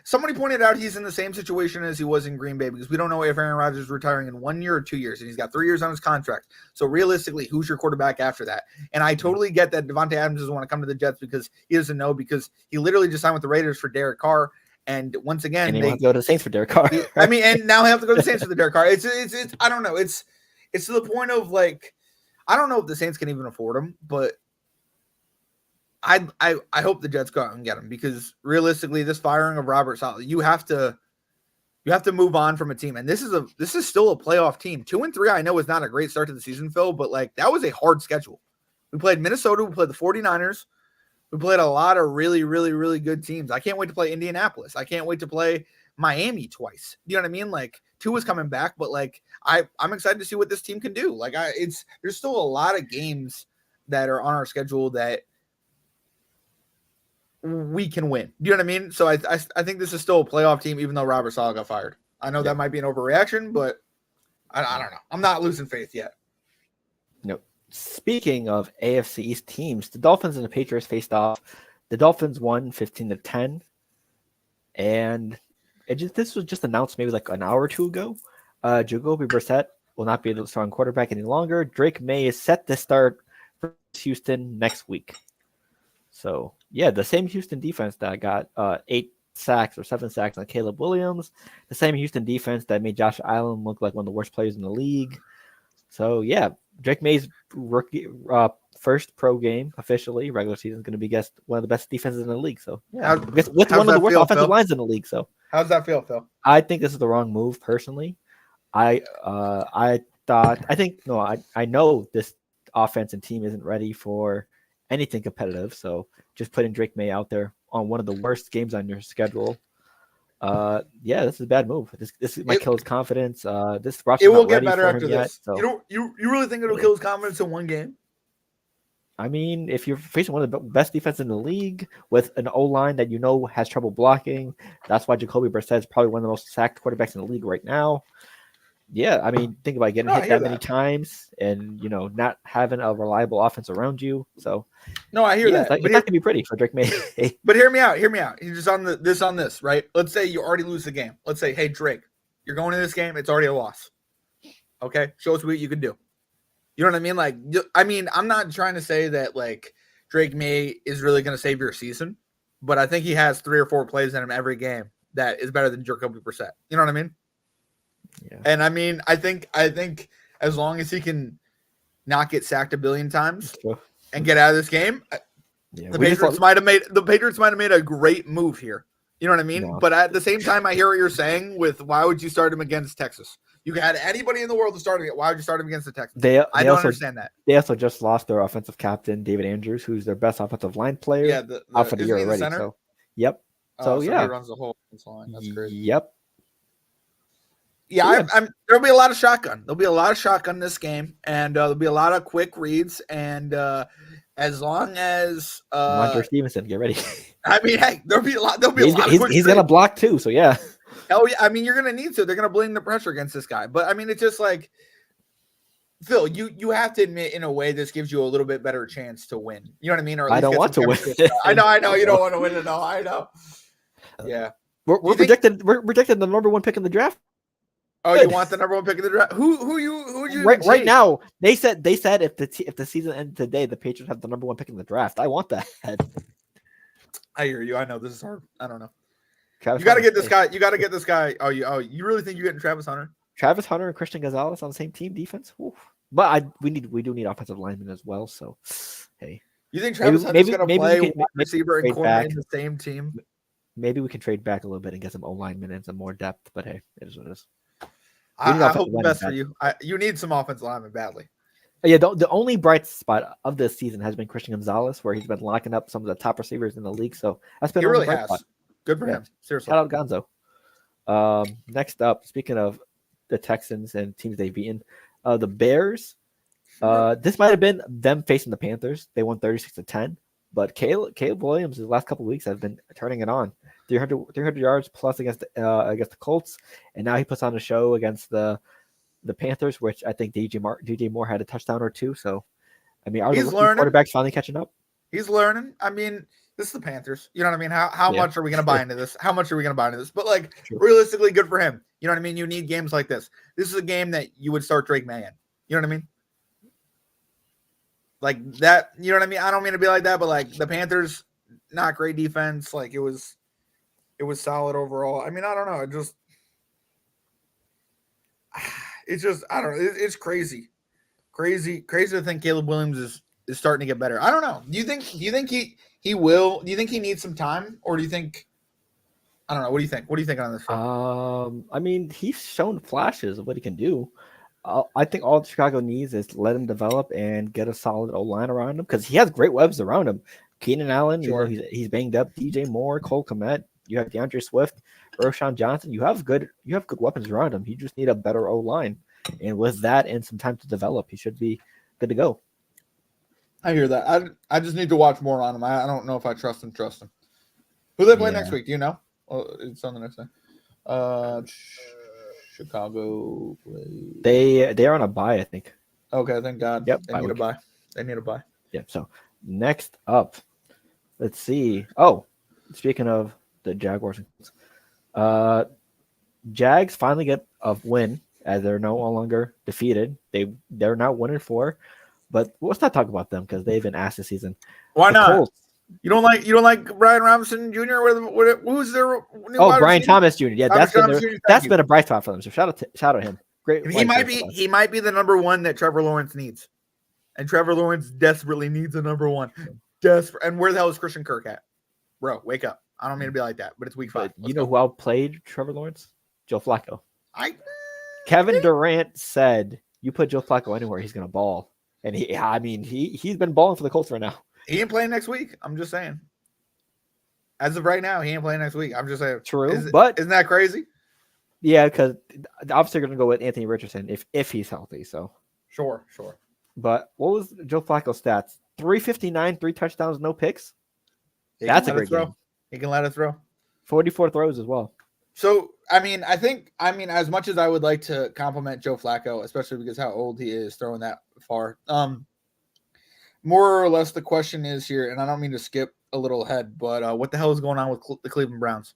Somebody pointed out he's in the same situation as he was in Green Bay because we don't know if Aaron Rodgers is retiring in 1 year or 2 years, and he's got 3 years on his contract. So realistically, who's your quarterback after that? And I totally get that Devontae Adams doesn't want to come to the Jets because he doesn't know because he literally just signed with the Raiders for Derek Carr. And once again, they want to go to the Saints for Derek Carr. I mean, and now they have to go to the Saints for the Derek Carr. It's I don't know. It's to the point of like, I don't know if the Saints can even afford him, but I hope the Jets go out and get him because realistically, this firing of Robert Saleh, you have to move on from a team. And this is still a playoff team. 2-3, I know is not a great start to the season, Phil, but like that was a hard schedule. We played Minnesota, we played the 49ers. We played a lot of really, really, really good teams. I can't wait to play Indianapolis. I can't wait to play Miami twice. You know what I mean? Like Tua's coming back, but like I'm excited to see what this team can do. Like there's still a lot of games that are on our schedule that we can win. Do you know what I mean? So I think this is still a playoff team, even though Robert Saleh got fired. I know that might be an overreaction, but I don't know. I'm not losing faith yet. No. Speaking of AFC East teams, the Dolphins and the Patriots faced off. The Dolphins won 15-10, and this was just announced maybe like an hour or 2 ago. Jacoby Brissett will not be the strong quarterback any longer. Drake May is set to start for Houston next week. So yeah, the same Houston defense that got 8 sacks or 7 sacks on Caleb Williams, the same Houston defense that made Josh Allen look like one of the worst players in the league. So yeah, Drake May's rookie first pro game officially regular season is going to be one of the best defenses in the league. So yeah, with one of the worst offensive lines in the league. So how's that feel, Phil? I think this is the wrong move personally. I know this offense and team isn't ready for anything competitive. So just putting Drake May out there on one of the worst games on your schedule. This is a bad move. This might kill his confidence. This it will get better after this. So. You really think it'll kill his confidence in one game? I mean, if you're facing one of the best defenses in the league with an O-line that you know has trouble blocking, that's why Jacoby Brissett is probably one of the most sacked quarterbacks in the league right now. Yeah, I mean, think about getting hit that many times and, not having a reliable offense around you. So, no, I hear that. It's not going to be pretty for Drake May. But hear me out. You're just on this, right? Let's say you already lose the game. Let's say, hey, Drake, you're going to this game. It's already a loss. Okay? Show us what you can do. You know what I mean? Like, I mean, I'm not trying to say that like Drake May is really going to save your season, but I think he has 3 or 4 plays in him every game that is better than Jacoby Brissett. You know what I mean? Yeah. And I mean, I think as long as he can not get sacked a billion times and get out of this game, the Patriots might have made a great move here. You know what I mean? No. But at the same time, I hear what you're saying with why would you start him against Texas? You had anybody in the world to start him. Why would you start him against the Texans? I don't understand that. They also just lost their offensive captain, David Andrews, who's their best offensive line player. Yeah, out for the year already. So, yep. So he runs the whole line. That's great. Yep. Yeah, there'll be a lot of shotgun. There'll be a lot of shotgun in this game, and there'll be a lot of quick reads. And as long as Monter Stevenson, get ready. I mean, hey, there'll be a lot. There'll be a lot. He's gonna block too. So yeah. Oh yeah, I mean, you're gonna need to. They're gonna blame the pressure against this guy. But I mean, it's just like Phil. You have to admit, in a way, this gives you a little bit better chance to win. You know what I mean? Or at least I don't want to win. I know. You don't want to win at all. I know. Yeah, we're predicted the number 1 pick in the draft. Oh, you want the number 1 pick in the draft? Who you right now? They said if the season ended today, the Patriots have the number 1 pick in the draft. I want that. I hear you. I know this is hard. I don't know. Travis you got to get this guy. You got to get this guy. Oh, you really think you're getting Travis Hunter? Travis Hunter and Christian Gonzalez on the same team defense? Oof. But we do need offensive linemen as well. So, hey, you think Travis Hunter's going to play wide receiver and corner in the same team? Maybe we can trade back a little bit and get some O-linemen and some more depth. But hey, it is what it is. I hope the best for you. You need some offensive linemen badly. Yeah, the only bright spot of this season has been Christian Gonzalez, where he's been locking up some of the top receivers in the league. So that's been he really bright has. Spot. Good for him. Seriously. Shout out Gonzo. Next up, speaking of the Texans and teams they've beaten, the Bears. This might have been them facing the Panthers. They won 36-10, but Caleb Williams the last couple of weeks have been turning it on. 300 yards plus against the Colts, and now he puts on a show against the Panthers, which I think DJ Moore had a touchdown or 2. So, I mean, are the quarterbacks finally catching up? He's learning. I mean, this is the Panthers. You know what I mean? How much are we going to buy into this? How much are we going to buy into this? But like realistically, good for him. You know what I mean? You need games like this. This is a game that you would start Drake May in. You know what I mean? Like that. You know what I mean? I don't mean to be like that, but like the Panthers, not great defense. Like it was solid overall. I mean, I don't know. It's just I don't know. It's crazy to think Caleb Williams is starting to get better. I don't know. Do you think he will? Do you think he needs some time, or do you think? I don't know. What do you think? What do you think on this film? I mean, he's shown flashes of what he can do. I think all Chicago needs is let him develop and get a solid O-line around him because he has great webs around him. Keenan Allen, he's banged up. DJ Moore, Cole Kmet. You have DeAndre Swift, Roshan Johnson. You have good weapons around him. You just need a better O-line, and with that and some time to develop, he should be good to go. I hear that. I just need to watch more on him. I don't know if I trust him. Who they play next week? Do you know? Oh, it's on the next day. Chicago play. They are on a bye, I think. Okay, thank God. Yep, they need a bye. They need a bye. Yeah. So next up, let's see. Oh, speaking of the Jaguars, Jags finally get a win as they're no longer defeated. They're now 1-4. But let's not talk about them because they've been asked this season. Why not? Colts. You don't like Brian Robinson Jr. Who's their new Brian Thomas Jr. Yeah, that's been a bright spot for them. So shout out him. Great. He might be the number 1 that Trevor Lawrence needs, and Trevor Lawrence desperately needs a number 1. And where the hell is Christian Kirk at, bro? Wake up! I don't mean to be like that, but it's week 5. You know who outplayed Trevor Lawrence? Joe Flacco. Kevin Durant said, "You put Joe Flacco anywhere, he's gonna ball." And he's been balling for the Colts right now. He ain't playing next week. I'm just saying. As of right now, he ain't playing next week. I'm just saying. True, but isn't that crazy? Yeah, because obviously they're going to go with Anthony Richardson if he's healthy. So sure. But what was Joe Flacco's stats? 359, 3 touchdowns, no picks. That's a great game. He can let it throw. 44 throws as well. So I mean, as much as I would like to compliment Joe Flacco, especially because how old he is throwing that far. More or less the question is here, and I don't mean to skip a little ahead, but what the hell is going on with the Cleveland Browns?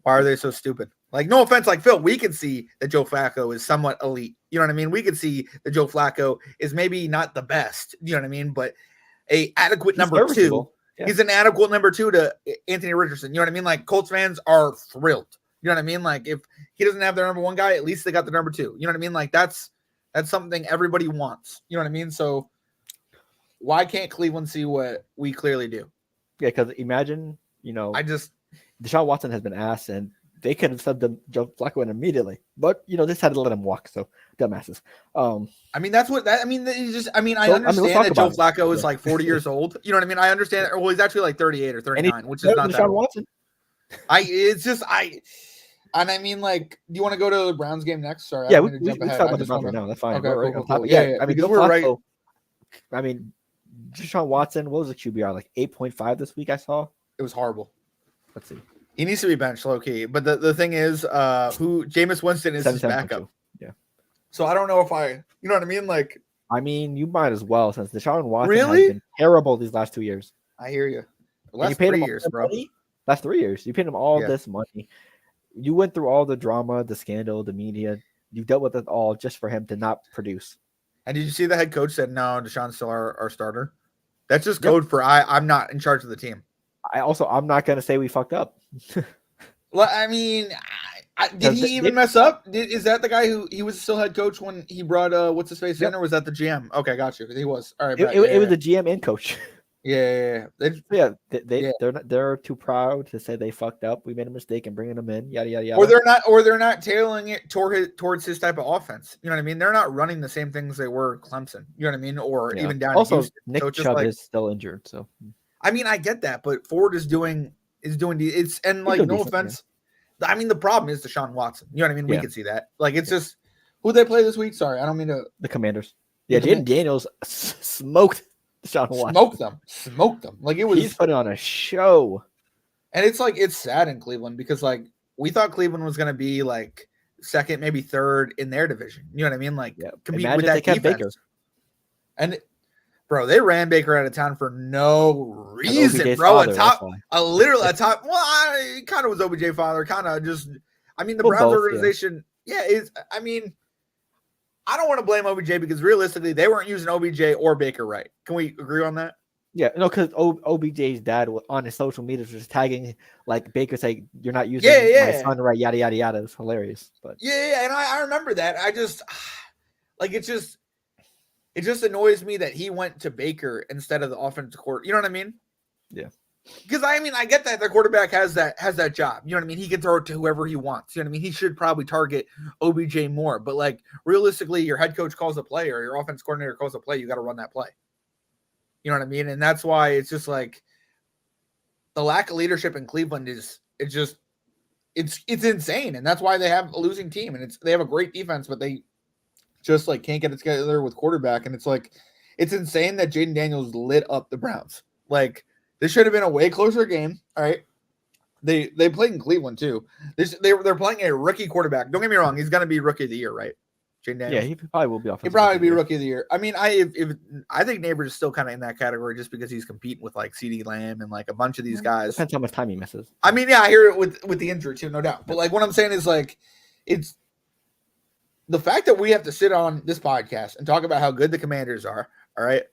Why are they so stupid? Like, no offense, like Phil, we can see that Joe Flacco is somewhat elite. You know what I mean? We could see that Joe Flacco is maybe not the best. You know what I mean? But a adequate number two. Yeah. He's an adequate number 2 to Anthony Richardson. You know what I mean? Like, Colts fans are thrilled. You know what I mean? Like, if he doesn't have their number 1 guy, at least they got the number 2. You know what I mean? Like, that's something everybody wants. You know what I mean? So why can't Cleveland see what we clearly do? Yeah, because imagine, Deshaun Watson has been asked, and they could have subbed them Joe Flacco in immediately, but this had to let him walk. So dumbasses. I mean, that's what that. I mean, I understand that Joe Flacco is like 40 years old. You know what I mean? I understand. Well, he's actually like 38 or 39, which is not that. Watson. And I mean, like, do you want to go to the Browns game next? Sorry, yeah, we talk about the Browns right now. That's fine. Okay, cool. Yeah, I mean, we're right. I mean, Deshaun Watson, what was the QBR, like 8.5 this week? I saw it was horrible. Let's see. He needs to be benched low key. But the thing is, Jameis Winston is his backup. Yeah. So I don't know if you know what I mean? Like, I mean, you might as well, since Deshaun Watson has been terrible these last 2 years. I hear you. Last 3 years, bro. Last 3 years. You paid him all this money. You went through all the drama, the scandal, the media. You dealt with it all just for him to not produce. And did you see the head coach said, no, Deshaun's still our starter? That's just code for I'm not in charge of the team. I'm not going to say we fucked up. Well, I mean, did he even mess up? Is that the guy who he was still head coach when he brought what's his face in, or was that the GM? Okay, got you. He was. All right. It was the GM and coach. Yeah. They're too proud to say they fucked up. We made a mistake in bringing them in. Yada yada yada. Or they're not tailoring it towards his type of offense. You know what I mean? They're not running the same things they were Clemson. You know what I mean? Or even down. Also, Houston. Nick Chubb is still injured. So I mean, I get that, but Ford is doing it's and like no offense. Yeah. I mean, the problem is Deshaun Watson. You know what I mean? We can see that. Like, it's just who they play this week. Sorry, I don't mean to. The Commanders. Yeah, Jaden Daniels smoked Deshaun Watson. Smoked them. Like, it was. He's putting on a show. And it's like, it's sad in Cleveland because, like, we thought Cleveland was going to be like second, maybe third in their division. You know what I mean? Like, compete with that defense. Baker. And bro, they ran Baker out of town for no reason, bro. Well, it kind of was OBJ father, kind of just. I mean, the Browns organization, I mean, I don't want to blame OBJ because realistically, they weren't using OBJ or Baker right. Can we agree on that? Yeah, no, because OBJ's dad on his social media was just tagging like Baker saying, "You're not using my son right." Yada yada yada. It's hilarious, but and I remember that. I just like it just annoys me that he went to Baker instead of the offensive coordinator. You know what I mean? Yeah. Because I mean, I get that the quarterback has that job. You know what I mean? He can throw it to whoever he wants. You know what I mean? He should probably target OBJ more. But like realistically, your head coach calls a play or your offense coordinator calls a play, you got to run that play. You know what I mean? And that's why it's just like the lack of leadership in Cleveland is it's insane. And that's why they have a losing team. And they have a great defense, but they just like can't get it together with quarterback. And it's like it's insane that Jaden Daniels lit up the Browns. Like, this should have been a way closer game. All right. They played in Cleveland too. They're playing a rookie quarterback. Don't get me wrong, he's gonna be rookie of the year, right? Jaden Daniels. Yeah, he probably will be offensive. He'll probably be rookie of the year. I mean, I think Neighbors is still kind of in that category just because he's competing with like CeeDee Lamb and like a bunch of these guys. Depends how much time he misses. I mean, yeah, I hear it with the injury too, no doubt. But like what I'm saying is like it's the fact that we have to sit on this podcast and talk about how good the Commanders are, all right?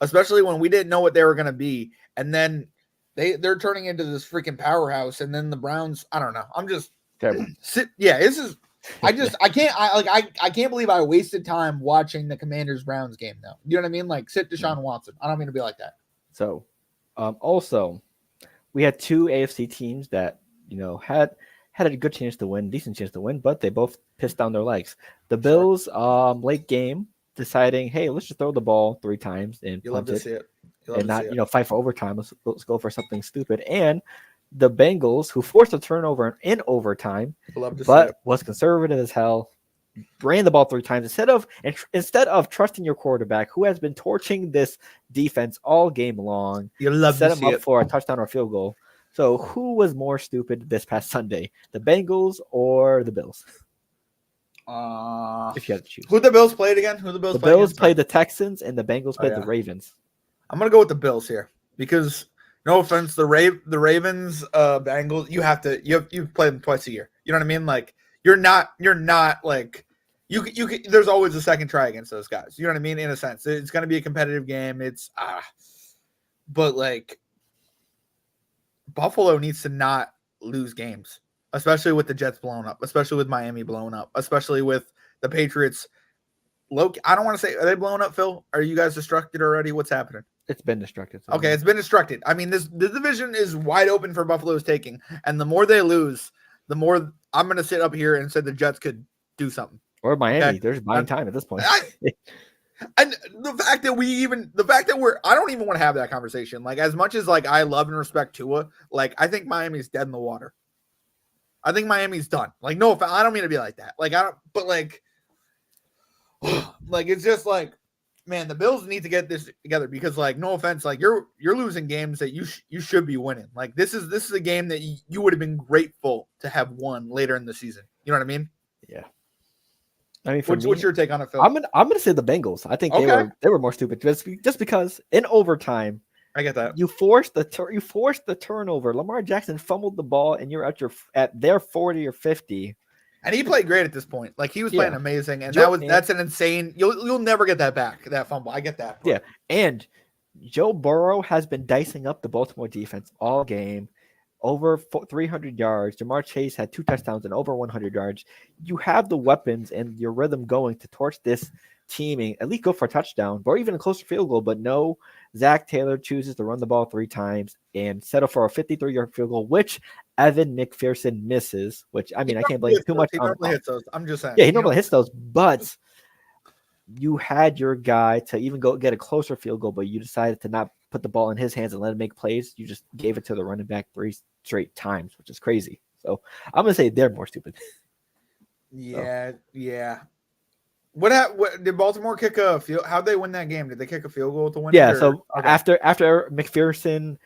Especially when we didn't know what they were going to be. And then they're turning into this freaking powerhouse. And then the Browns, I don't know. I'm just terrible. I can't believe I wasted time watching the Commanders Browns game though. You know what I mean? Like sit Deshaun Watson. I don't mean to be like that. So also we had two AFC teams that, had a good chance to win, decent chance to win, but they both pissed down their legs. The Bills, late game, deciding, hey, let's just throw the ball 3 times and punt it, and not fight for overtime. Let's go for something stupid. And the Bengals, who forced a turnover in overtime, but was conservative as hell, ran the ball 3 times instead of trusting your quarterback, who has been torching this defense all game long. Set him up for a touchdown or field goal. So who was more stupid this past Sunday, the Bengals or the Bills? If you had to choose. Who the Bills played again? The Bills played the Texans and the Bengals played the Ravens. I'm gonna go with the Bills here because no offense, the Ravens, Bengals, you've played them twice a year. You know what I mean? Like you're not like you there's always a second try against those guys. You know what I mean? In a sense, it's going to be a competitive game. But like Buffalo needs to not lose games, especially with the Jets blown up, especially with Miami blown up, especially with the Patriots. I don't want to say, are they blown up, Phil? Are you guys destructed already? What's happening? It's been destructed. So okay, it's been destructed. I mean, the division is wide open for Buffalo's taking, and the more they lose, the more I'm going to sit up here and say the Jets could do something. Or Miami. Okay? There's buying time at this point. And the fact that I don't even want to have that conversation. Like, as much as like I love and respect Tua, like I think Miami's dead in the water. I think Miami's done. Like, no, I don't mean to be like that. Like, but like it's just like, man, the Bills need to get this together because, like, no offense, like you're losing games that you should be winning. Like, this is a game that you would have been grateful to have won later in the season. You know what I mean? Yeah. I mean, what's your take on it, Phil? I'm gonna say the Bengals. I think they were more stupid just because in overtime. I get that you forced the turnover. Lamar Jackson fumbled the ball, and you're at their 40 or 50. And he played great at this point. Like he was playing amazing, and that's an insane. You'll never get that back. That fumble, I get that. Yeah, and Joe Burrow has been dicing up the Baltimore defense all game. Over 300 yards. Jamar Chase had 2 touchdowns and over 100 yards. You have the weapons and your rhythm going to torch this teaming. At least go for a touchdown or even a closer field goal. But no, Zach Taylor chooses to run the ball 3 times and settle for a 53-yard field goal, which Evan McPherson misses. Which I mean, I can't blame too much. He normally hits those. I'm just saying. Yeah, he normally hits those, but you had your guy to even go get a closer field goal, but you decided to not put the ball in his hands and let him make plays. You just gave it to the running back 3 straight times, which is crazy. So I'm gonna say they're more stupid. Yeah, yeah. What did Baltimore kick a field? How'd they win that game? Did they kick a field goal to win? Yeah. So after McPherson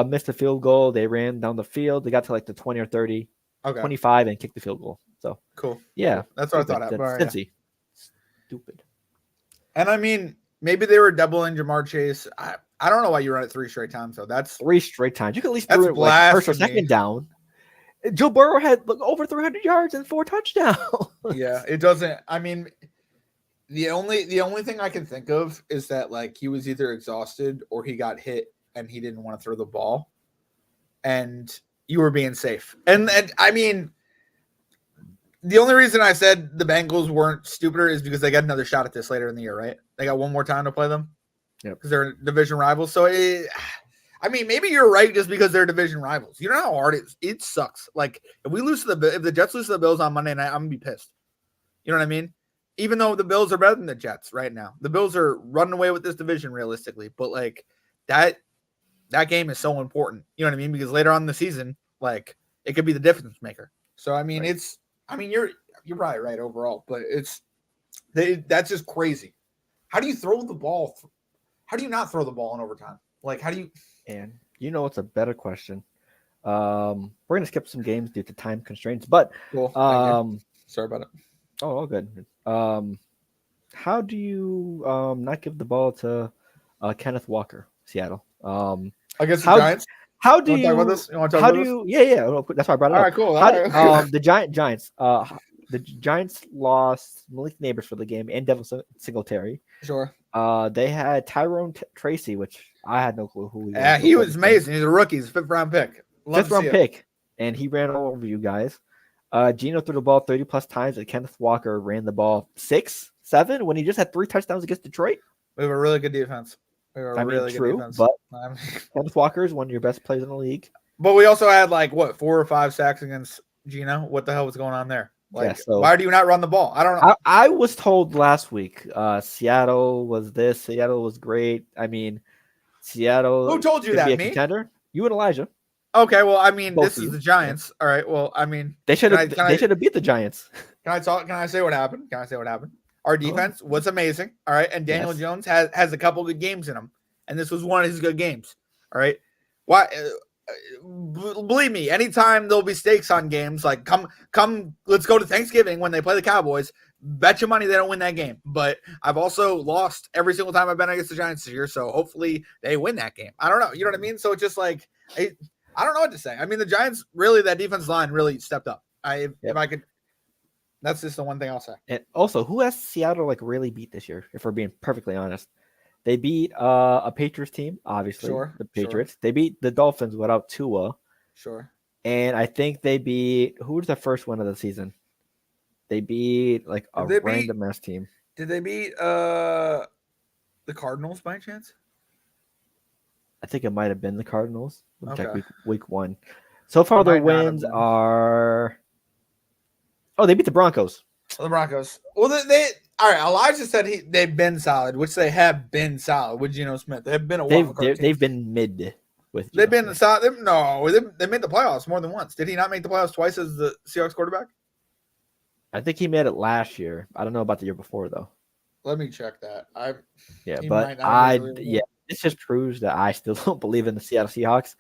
missed a field goal, they ran down the field. They got to like the 20 or 30, 25, and kicked the field goal. So cool. Yeah, cool. That's what I thought. Cincy. Stupid. And I mean, maybe they were doubling Jamar Chase. I don't know why you run it 3 straight times. So that's 3 straight times. You can at least do it like first or second down. Joe Burrow had over 300 yards and 4 touchdowns. Yeah, it doesn't. I mean, the only thing I can think of is that like he was either exhausted or he got hit and he didn't want to throw the ball, and you were being safe. And I mean, the only reason I said the Bengals weren't stupider is because they got another shot at this later in the year, right? They got one more time to play them. Yeah, because they're division rivals. So I mean, maybe you're right just because they're division rivals. You know how hard it sucks. Like if the Jets lose to the Bills on Monday night, I'm gonna be pissed. You know what I mean? Even though the Bills are better than the Jets right now, the Bills are running away with this division realistically. But like that game is so important. You know what I mean? Because later on in the season, like it could be the difference maker. So I mean, you're probably right overall, but that's just crazy. How do you throw the ball? How do you not throw the ball in overtime? Like, how do you? And you know, it's a better question. We're gonna skip some games due to time constraints, but cool. Sorry about it. Oh, all good. How do you not give the ball to Kenneth Walker, Seattle? Against the Giants. How do you? Talk about this? You want to talk about this? Yeah. That's why I brought it up. All right, cool. The Giants. The Giants lost Malik Neighbors for the game and Devin Singletary. Sure. They had Tyrone Tracy, which I had no clue who he was. Yeah, he was amazing. He's a rookie. He's a 5th round pick. Fifth round pick, and he ran all over you guys. Geno threw the ball 30 plus times, and Kenneth Walker ran the ball 6, 7 when he just had 3 touchdowns against Detroit. We have a really good defense. Good defense. But Kenneth Walker is one of your best players in the league. But we also had 4 or 5 sacks against Geno. What the hell was going on there? Why do you not run the ball? I don't know. I was told last week Seattle was this. Seattle was great. I mean, Seattle. Who told you that? Be a Me? Contender? You and Elijah. Okay, well, I mean, Both this is the Giants. All right, well, I mean, they should have beat the Giants. Can I say what happened? Our defense was amazing. All right, and Daniel Jones has a couple good games in him, and this was one of his good games. All right, why? Believe me, anytime there'll be stakes on games, like come, let's go to Thanksgiving when they play the Cowboys. Bet your money they don't win that game. But I've also lost every single time I've been against the Giants this year, so hopefully they win that game. I don't know, you know what I mean? So it's just like I don't know what to say. I mean, the Giants really, that defense line really stepped up. If I could, that's just the one thing I'll say. And also, who has Seattle like really beat this year? If we're being perfectly honest, they beat a Patriots team, obviously. Sure, the Patriots. They beat the Dolphins without Tua. Sure. And I think they beat who was the first one of the season? They beat like a random ass team. Did they beat the Cardinals by chance? I think it might have been the Cardinals. Let me check Okay. week 1. So far, their wins are. Oh, they beat the Broncos. The Broncos. Well, they all right. Elijah said they've been solid, which they have been solid with Geno Smith. They've been a wild card team. They've been mid with. They've been solid. They made the playoffs more than once. Did he not make the playoffs twice as the Seahawks quarterback? I think he made it last year. I don't know about the year before though. Let me check that. This just proves that I still don't believe in the Seattle Seahawks.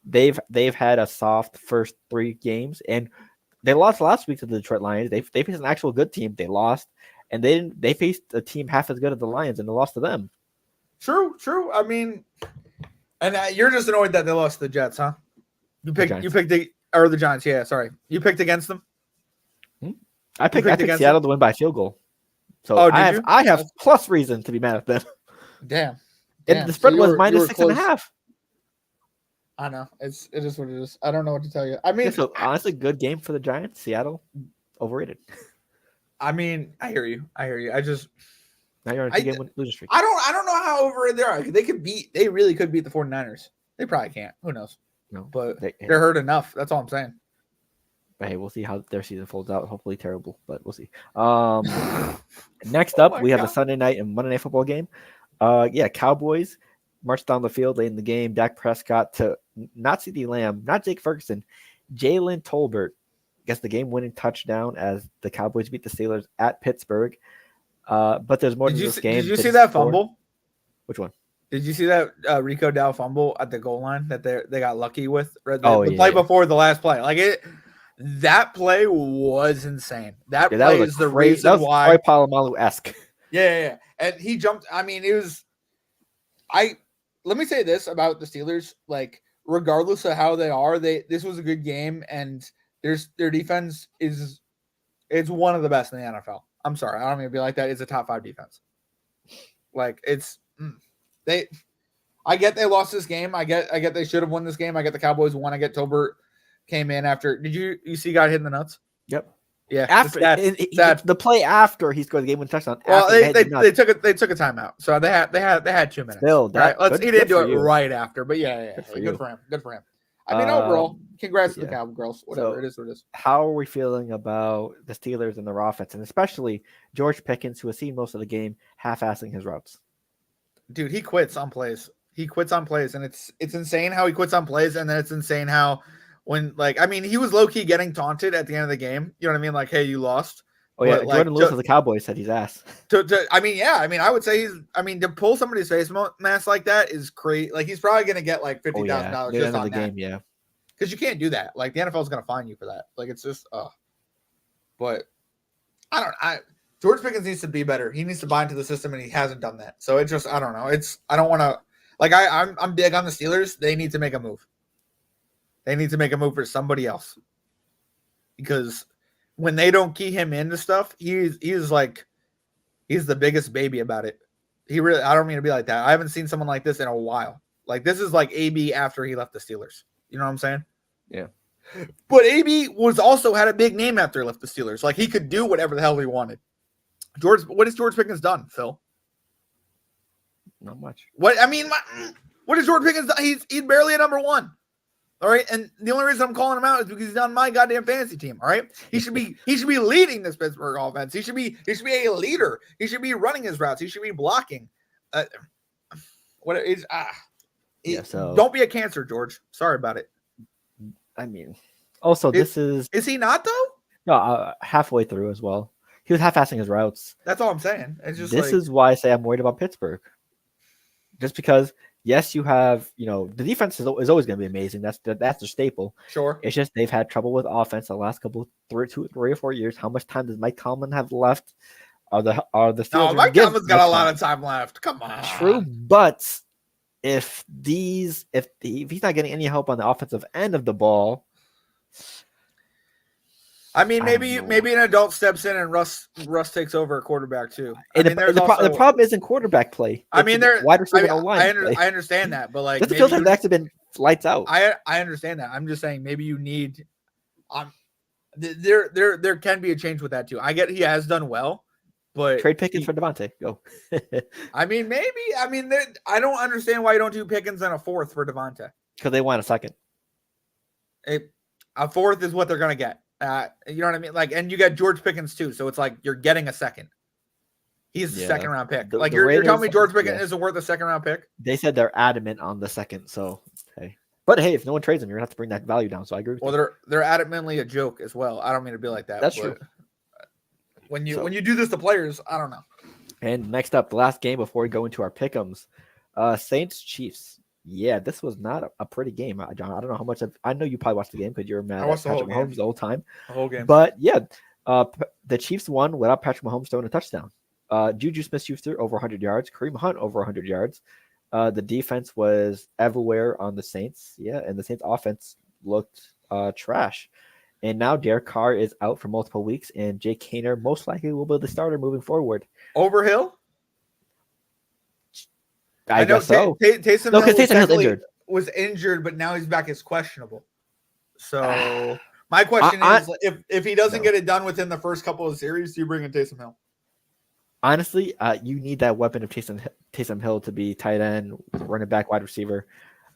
They've had a soft first 3 games, and they lost last week to the Detroit Lions. They faced an actual good team. They lost, and they faced a team half as good as the Lions, and they lost to them. True. I mean, and you're just annoyed that they lost to the Jets, huh? You picked the Giants. Yeah, sorry. You picked against them. I picked Seattle to win by field goal. So I have plus reason to be mad at them. Damn. And the spread was -6.5. I know. It is what it is. I don't know what to tell you. I mean, so honestly, good game for the Giants. Seattle, overrated. I mean, I hear you. I just now you're on a 2-game losing streak. I don't know how overrated they are. They really could beat the 49ers. They probably can't. Who knows? No. But they're hurt enough. That's all I'm saying. But hey, we'll see how their season folds out. Hopefully terrible, but we'll see. Next up, we have a Sunday night and Monday night football game. Cowboys marched down the field late in the game. Dak Prescott to not CeeDee Lamb, not Jake Ferguson, Jalen Tolbert gets the game-winning touchdown as the Cowboys beat the Steelers at Pittsburgh. But there's more to this game. Did you see that fumble? Which one? Did you see that Rico Dow fumble at the goal line that they got lucky with? The play before the last play. That play was insane. That play is the reason why. Troy Polamalu-esque. Yeah. And he jumped. I mean, it was. Let me say this about the Steelers. Like, regardless of how they are, this was a good game, and their defense is one of the best in the NFL. I'm sorry, I don't mean to be like that. It's a top 5 defense. Like I get they lost this game. I get they should have won this game. I get the Cowboys won. I get Tolbert came in after. Did you see guy hitting the nuts? Yep. Yeah. After the play after he scored the game-winning touchdown. Well, they took a timeout, so they had 2 minutes. Still, right? He didn't do it right after, but yeah. Good for him. I mean, overall, congrats to the Cowgirls. Whatever, it is what it is. How are we feeling about the Steelers and their offense, and especially George Pickens, who has seen most of the game, half-assing his routes? Dude, he quits on plays. And it's insane how he quits on plays, and then it's insane how he was low-key getting taunted at the end of the game. You know what I mean? Like, hey, you lost. Oh, yeah. Jordan Lewis of the Cowboys said he's ass. I would say to pull somebody's face mask like that is crazy. Like, he's probably going to get like $50,000 just on the game. Yeah. Because you can't do that. Like, the NFL is going to fine you for that. Like, it's just, but George Pickens needs to be better. He needs to buy into the system, and he hasn't done that. So it's just, I don't know. I don't want to, I'm big on the Steelers. They need to make a move. They need to make a move for somebody else. Because when they don't key him into stuff, he's the biggest baby about it. I don't mean to be like that. I haven't seen someone like this in a while. Like, this is like AB after he left the Steelers. You know what I'm saying? Yeah. But AB also had a big name after he left the Steelers. Like, he could do whatever the hell he wanted. What has George Pickens done, Phil? Not much. What has George Pickens done? He's barely a number 1. All right, and the only reason I'm calling him out is because he's on my goddamn fantasy team. All right, he should be leading this Pittsburgh offense. He should be a leader. He should be running his routes. He should be blocking. Don't be a cancer, George. Sorry about it. I mean, also is he not though? No, halfway through as well. He was half-assing his routes. That's all I'm saying. It's just this is why I say I'm worried about Pittsburgh. Just because. Yes, you have, the defense is always going to be amazing. That's the staple. Sure. It's just they've had trouble with offense the last 3 or 4 years. How much time does Mike Tomlin have left? Are the Steelers? No, Mike Tomlin's got a lot of time left. Come on. True, but if he's not getting any help on the offensive end of the ball, I mean, I maybe don't know. an adult steps in and Russ takes over a quarterback too. And I mean, there's also the problem isn't quarterback play. I mean, there wide receiver and line play. I understand that, but like Justin maybe Fields has actually been lights out. I understand that. I'm just saying maybe you need. There can be a change with that too. I get he has done well, but Trade Pickens for Devontae. Go. I mean, maybe. I mean, I don't understand why you don't do Pickens and a fourth for Devontae. Because they want a second. A fourth is what they're gonna get. You know what I mean? Like, and you got George Pickens too, so it's like you're getting a second. He's the second round pick. You're telling me George Pickens isn't worth a second round pick? They said they're adamant on the second. So hey, but hey, if no one trades him, you're gonna have to bring that value down. So I agree. They're adamantly a joke as well. I don't mean to be like that. That's true. When you do this to players, I don't know. And next up, the last game before we go into our pick'ems, Saints Chiefs. Yeah, this was not a pretty game, John. I don't know how much I know you probably watched the game because you're mad at Patrick Mahomes the whole time. The whole game. But yeah, the Chiefs won without Patrick Mahomes throwing a touchdown. Juju Smith-Schuster over 100 yards, Kareem Hunt over 100 yards. The defense was everywhere on the Saints. Yeah, and the Saints offense looked trash. And now Derek Carr is out for multiple weeks, and Jake Haener most likely will be the starter moving forward. Over Hill? I guess so. Taysom Hill was injured, but now he's back as questionable. So my question is, if he doesn't get it done within the first couple of series, do you bring in Taysom Hill? Honestly, you need that weapon of Taysom Hill to be tight end, running back, wide receiver.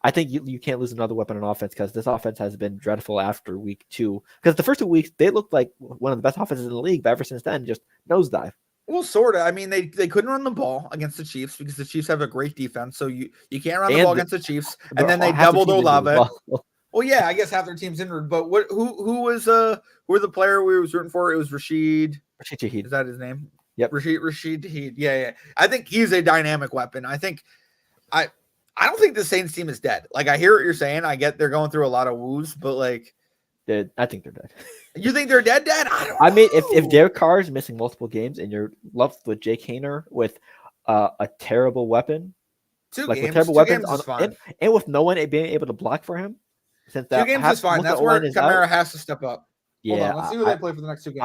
I think you can't lose another weapon on offense because this offense has been dreadful after week 2. Because the first 2 weeks, they looked like one of the best offenses in the league, but ever since then, just nosedive. Well, sort of. I mean, they couldn't run the ball against the Chiefs because the Chiefs have a great defense. So you can't run the ball against the Chiefs. And then they doubled Olave. Well, yeah, I guess half their team's injured. But who was the player we was rooting for? It was Rashid Shaheed. Is that his name? Yep. Rashid Shaheed. Yeah. I think he's a dynamic weapon. I don't think the Saints team is dead. Like, I hear what you're saying. I get they're going through a lot of woos, but like, I think they're dead. You think they're dead? I mean, if Derek Carr is missing multiple games and you're left with Jake Haener with a terrible weapon, with terrible weapons and with no one being able to block for him, since 2 games is fine. That's where Kamara has to step up. Yeah, hold on, let's see who they play for the next 2 games.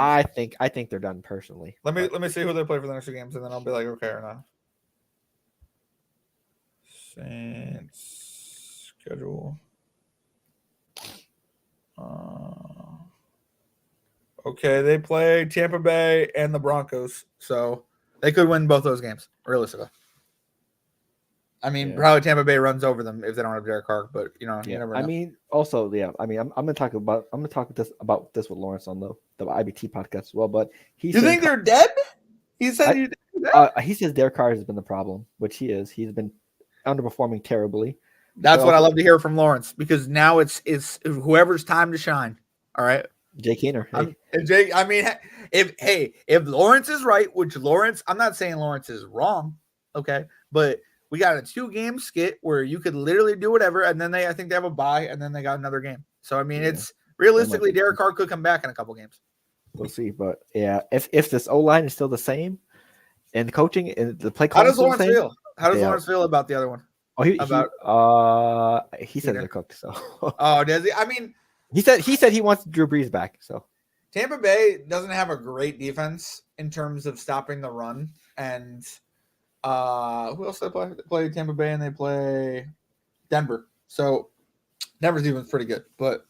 I think they're done personally. Let me see who they play for the next 2 games, and then I'll be like, okay or not. Saints schedule. Okay, they play Tampa Bay and the Broncos, so they could win both those games, realistically. I mean, probably Tampa Bay runs over them if they don't have Derek Carr, but you never know. I mean, also, I'm gonna talk about this with Lawrence on the IBT podcast as well. But you think they're dead? He said he says Derek Carr has been the problem, which he is. He's been underperforming terribly. That's what I love to hear from Lawrence, because now it's whoever's time to shine. All right. Jake Haener. If Lawrence is right, which Lawrence, I'm not saying Lawrence is wrong, okay, but we got a 2-game skit where you could literally do whatever, and then I think they have a bye, and then they got another game. So I mean, it's realistically Derek Carr could come back in a couple games. We'll see, but yeah, if this O line is still the same, and the coaching and the play, how does Lawrence feel? How does Lawrence feel about the other one? Oh, he said they're cooked. So does he? I mean. He said he wants Drew Brees back. So Tampa Bay doesn't have a great defense in terms of stopping the run. And who else they play? They play Tampa Bay and they play Denver. So Denver's defense pretty good, but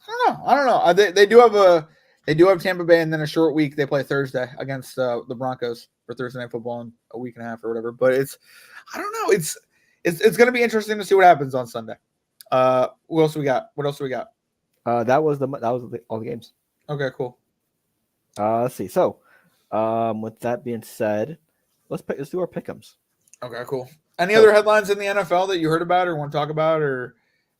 I don't know. They do have Tampa Bay, and then a short week. They play Thursday against the Broncos for Thursday Night Football in a week and a half or whatever. But I don't know. It's going to be interesting to see what happens on Sunday. What else we got? That was all the games. Okay, cool. Let's see. So, with that being said, let's do our pick'ems. Okay, cool. Any other headlines in the NFL that you heard about or want to talk about, or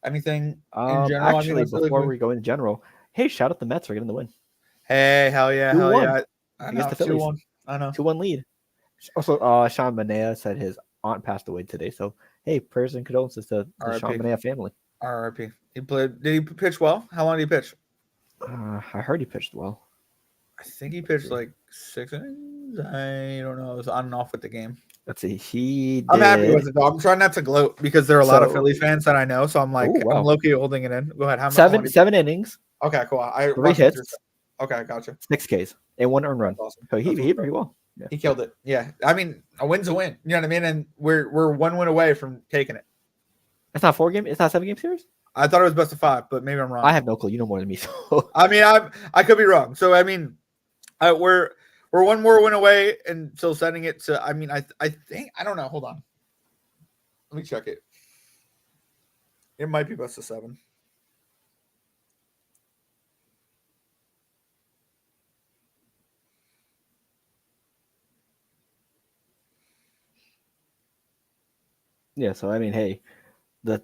anything in general? Actually, before we go into general, hey, shout out the Mets for getting the win. Hey, hell yeah. Against the Phillies. 2-1. I know. 2-1 lead. Also, Sean Manea said his aunt passed away today. So, hey, prayers and condolences to the Sean Manea family. RIP. Did he pitch well? How long did he pitch? I heard he pitched well. I think he pitched like 6 innings. I don't know. It was on and off with the game. Let's see. I'm happy with it, though. I'm trying not to gloat because there are a lot of Philly fans that I know. So I'm like, I'm low-key holding it in. Go ahead. How 7 innings. Okay, cool. 3 hits. Okay, gotcha. 6 Ks, and 1 earned run. Awesome. So he hit pretty well. Yeah. He killed it. Yeah, I mean, a win's a win. You know what I mean? And we're 1 win away from taking it. It's not 4 game. It's not 7 game series. I thought it was best of 5, but maybe I'm wrong. I have no clue. You know more than me. So I mean, I could be wrong. So I mean, we're 1 more win away until sending it to. I mean, I think I don't know. Hold on, let me check it. It might be best of 7. yeah. So I mean, hey, the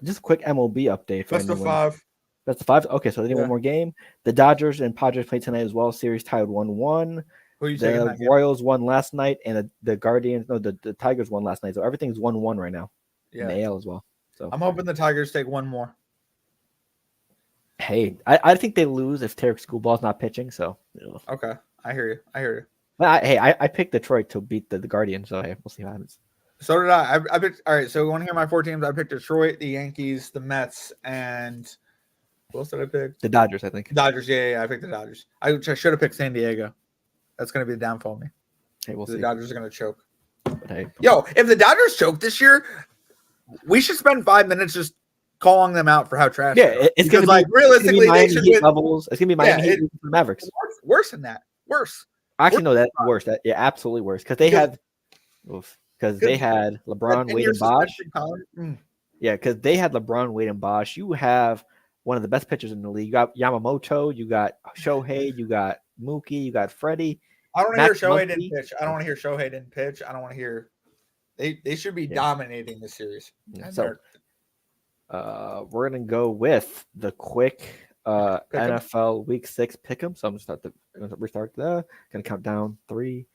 just a quick MLB update for Best of anyone. 5. Best of 5. Okay, so they need Yeah. one more game. The Dodgers and Padres played tonight as well. Series tied 1-1. Who are you taking The that game? Royals won last night, and the Guardians. No, the Tigers won last night. So everything's 1-1 right now. In the Yeah, AL as well. So I'm hoping the Tigers take 1 more. hey, I think they lose if Tarek Schoolball's not pitching. So ugh. Okay, I hear you. I hear you. But I picked Detroit to beat the Guardians. So hey, we'll see what happens. So did I. I picked. All right. So you want to hear my 4 teams? I picked Detroit, the Yankees, the Mets, and who else did I pick? The Dodgers, I think. Dodgers. Yeah. I picked the Dodgers. I should have picked San Diego. That's going to be the downfall of me. Hey, we'll The see. Dodgers are going to choke. But hey, Yo, if the Dodgers choke this year, we should spend 5 minutes just calling them out for how trash. yeah, they are. it's Because, gonna be like, realistically, they Miami should Heat win. levels. It's gonna be Miami Yeah, Heat losing to the Mavericks. Worse than that. Worse. Actually, no, that's worse. That absolutely worse because they Because- had because they had LeBron, And Wade, your and Bosh. suspension, Colin. Yeah, because they had LeBron, Wade, and Bosh. You have one of the best pitchers in the league. You got Yamamoto, you got Shohei, you got Mookie, you got Freddie. I don't want to hear Max Shohei Muncy. didn't pitch. I don't want to hear Shohei didn't pitch. I don't want to hear. They should be dominating this series. Yeah, And so we're gonna go with the quick NFL Week 6 pick'em. So I'm gonna restart that. Gonna count down 3,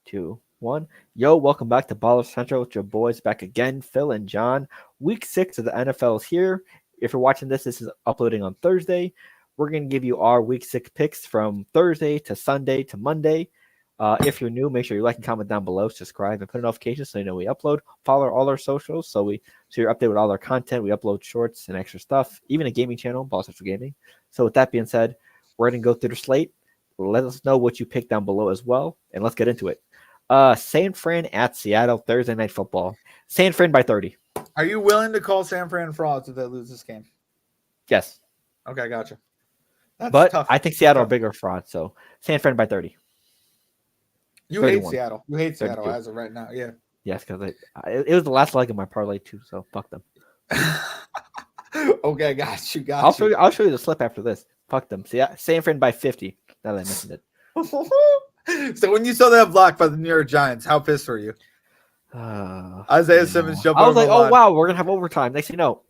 2, 1. Yo, welcome back to Baller Central with your boys back again, Phil and John. Week 6 of the NFL is here. If you're watching this is uploading on Thursday. We're gonna give you our Week 6 picks from Thursday to Sunday to Monday. If you're new, make sure you like and comment down below, subscribe, and put a notification so you know we upload. Follow all our socials so you're updated with all our content. We upload shorts and extra stuff, even a gaming channel, Ball Central Gaming. So with that being said, we're gonna go through the slate. Let us know what you picked down below as well, and let's get into it. San Fran at Seattle, Thursday Night Football. San Fran by 30. Are you willing to call San Fran frauds if they lose this game? Yes, Okay, gotcha. That's but tough. I think Seattle are bigger fraud. So San Fran by 30. You hate 31. Seattle. You hate Seattle 32. as of right now. Yeah. Yes, because it was the last leg of my parlay too. So fuck them. Okay, got you. I'll show you the slip after this. Fuck them. See, San Fran by 50. Now that I mentioned it. So when you saw that block by the New York Giants, how pissed were you? Isaiah Simmons jumped I was over like, the oh line. wow, we're gonna have overtime. Next thing you know,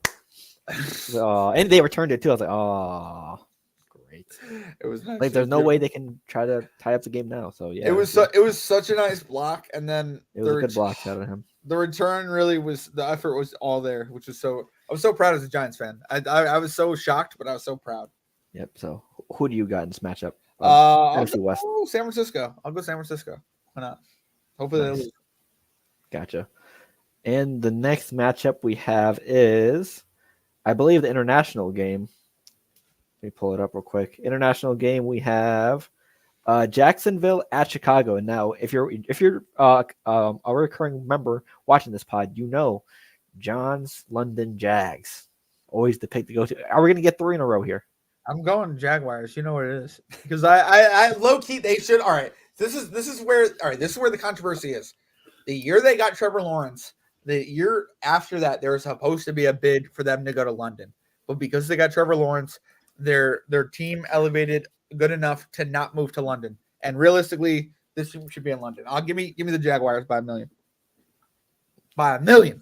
and they returned it too. I was like, oh, great. It was nice. Like, there's no way they can try to tie up the game now. So yeah, It was such a nice block, and then it was a good block out of him. The return really was, the effort was all there, which was I was so proud as a Giants fan. I was so shocked, but I was so proud. Yep. So who do you got in this matchup? I'll NFC West. go San Francisco. I'll go San Francisco. Why not? Hopefully they Nice. lose. Gotcha. And the next matchup we have is, I believe, the international game. Let me pull it up real quick. International game, we have Jacksonville at Chicago. And now, if you're a recurring member watching this pod, you know John's London Jags, always the pick to go to. Are we going to get 3 in a row here? I'm going Jaguars. You know what it is, because I low key they should. All right, this is where the controversy is. The year they got Trevor Lawrence, the year after that, there was supposed to be a bid for them to go to London, but because they got Trevor Lawrence, their team elevated good enough to not move to London. And realistically, this should be in London. Give me the Jaguars by 1 million. By 1 million.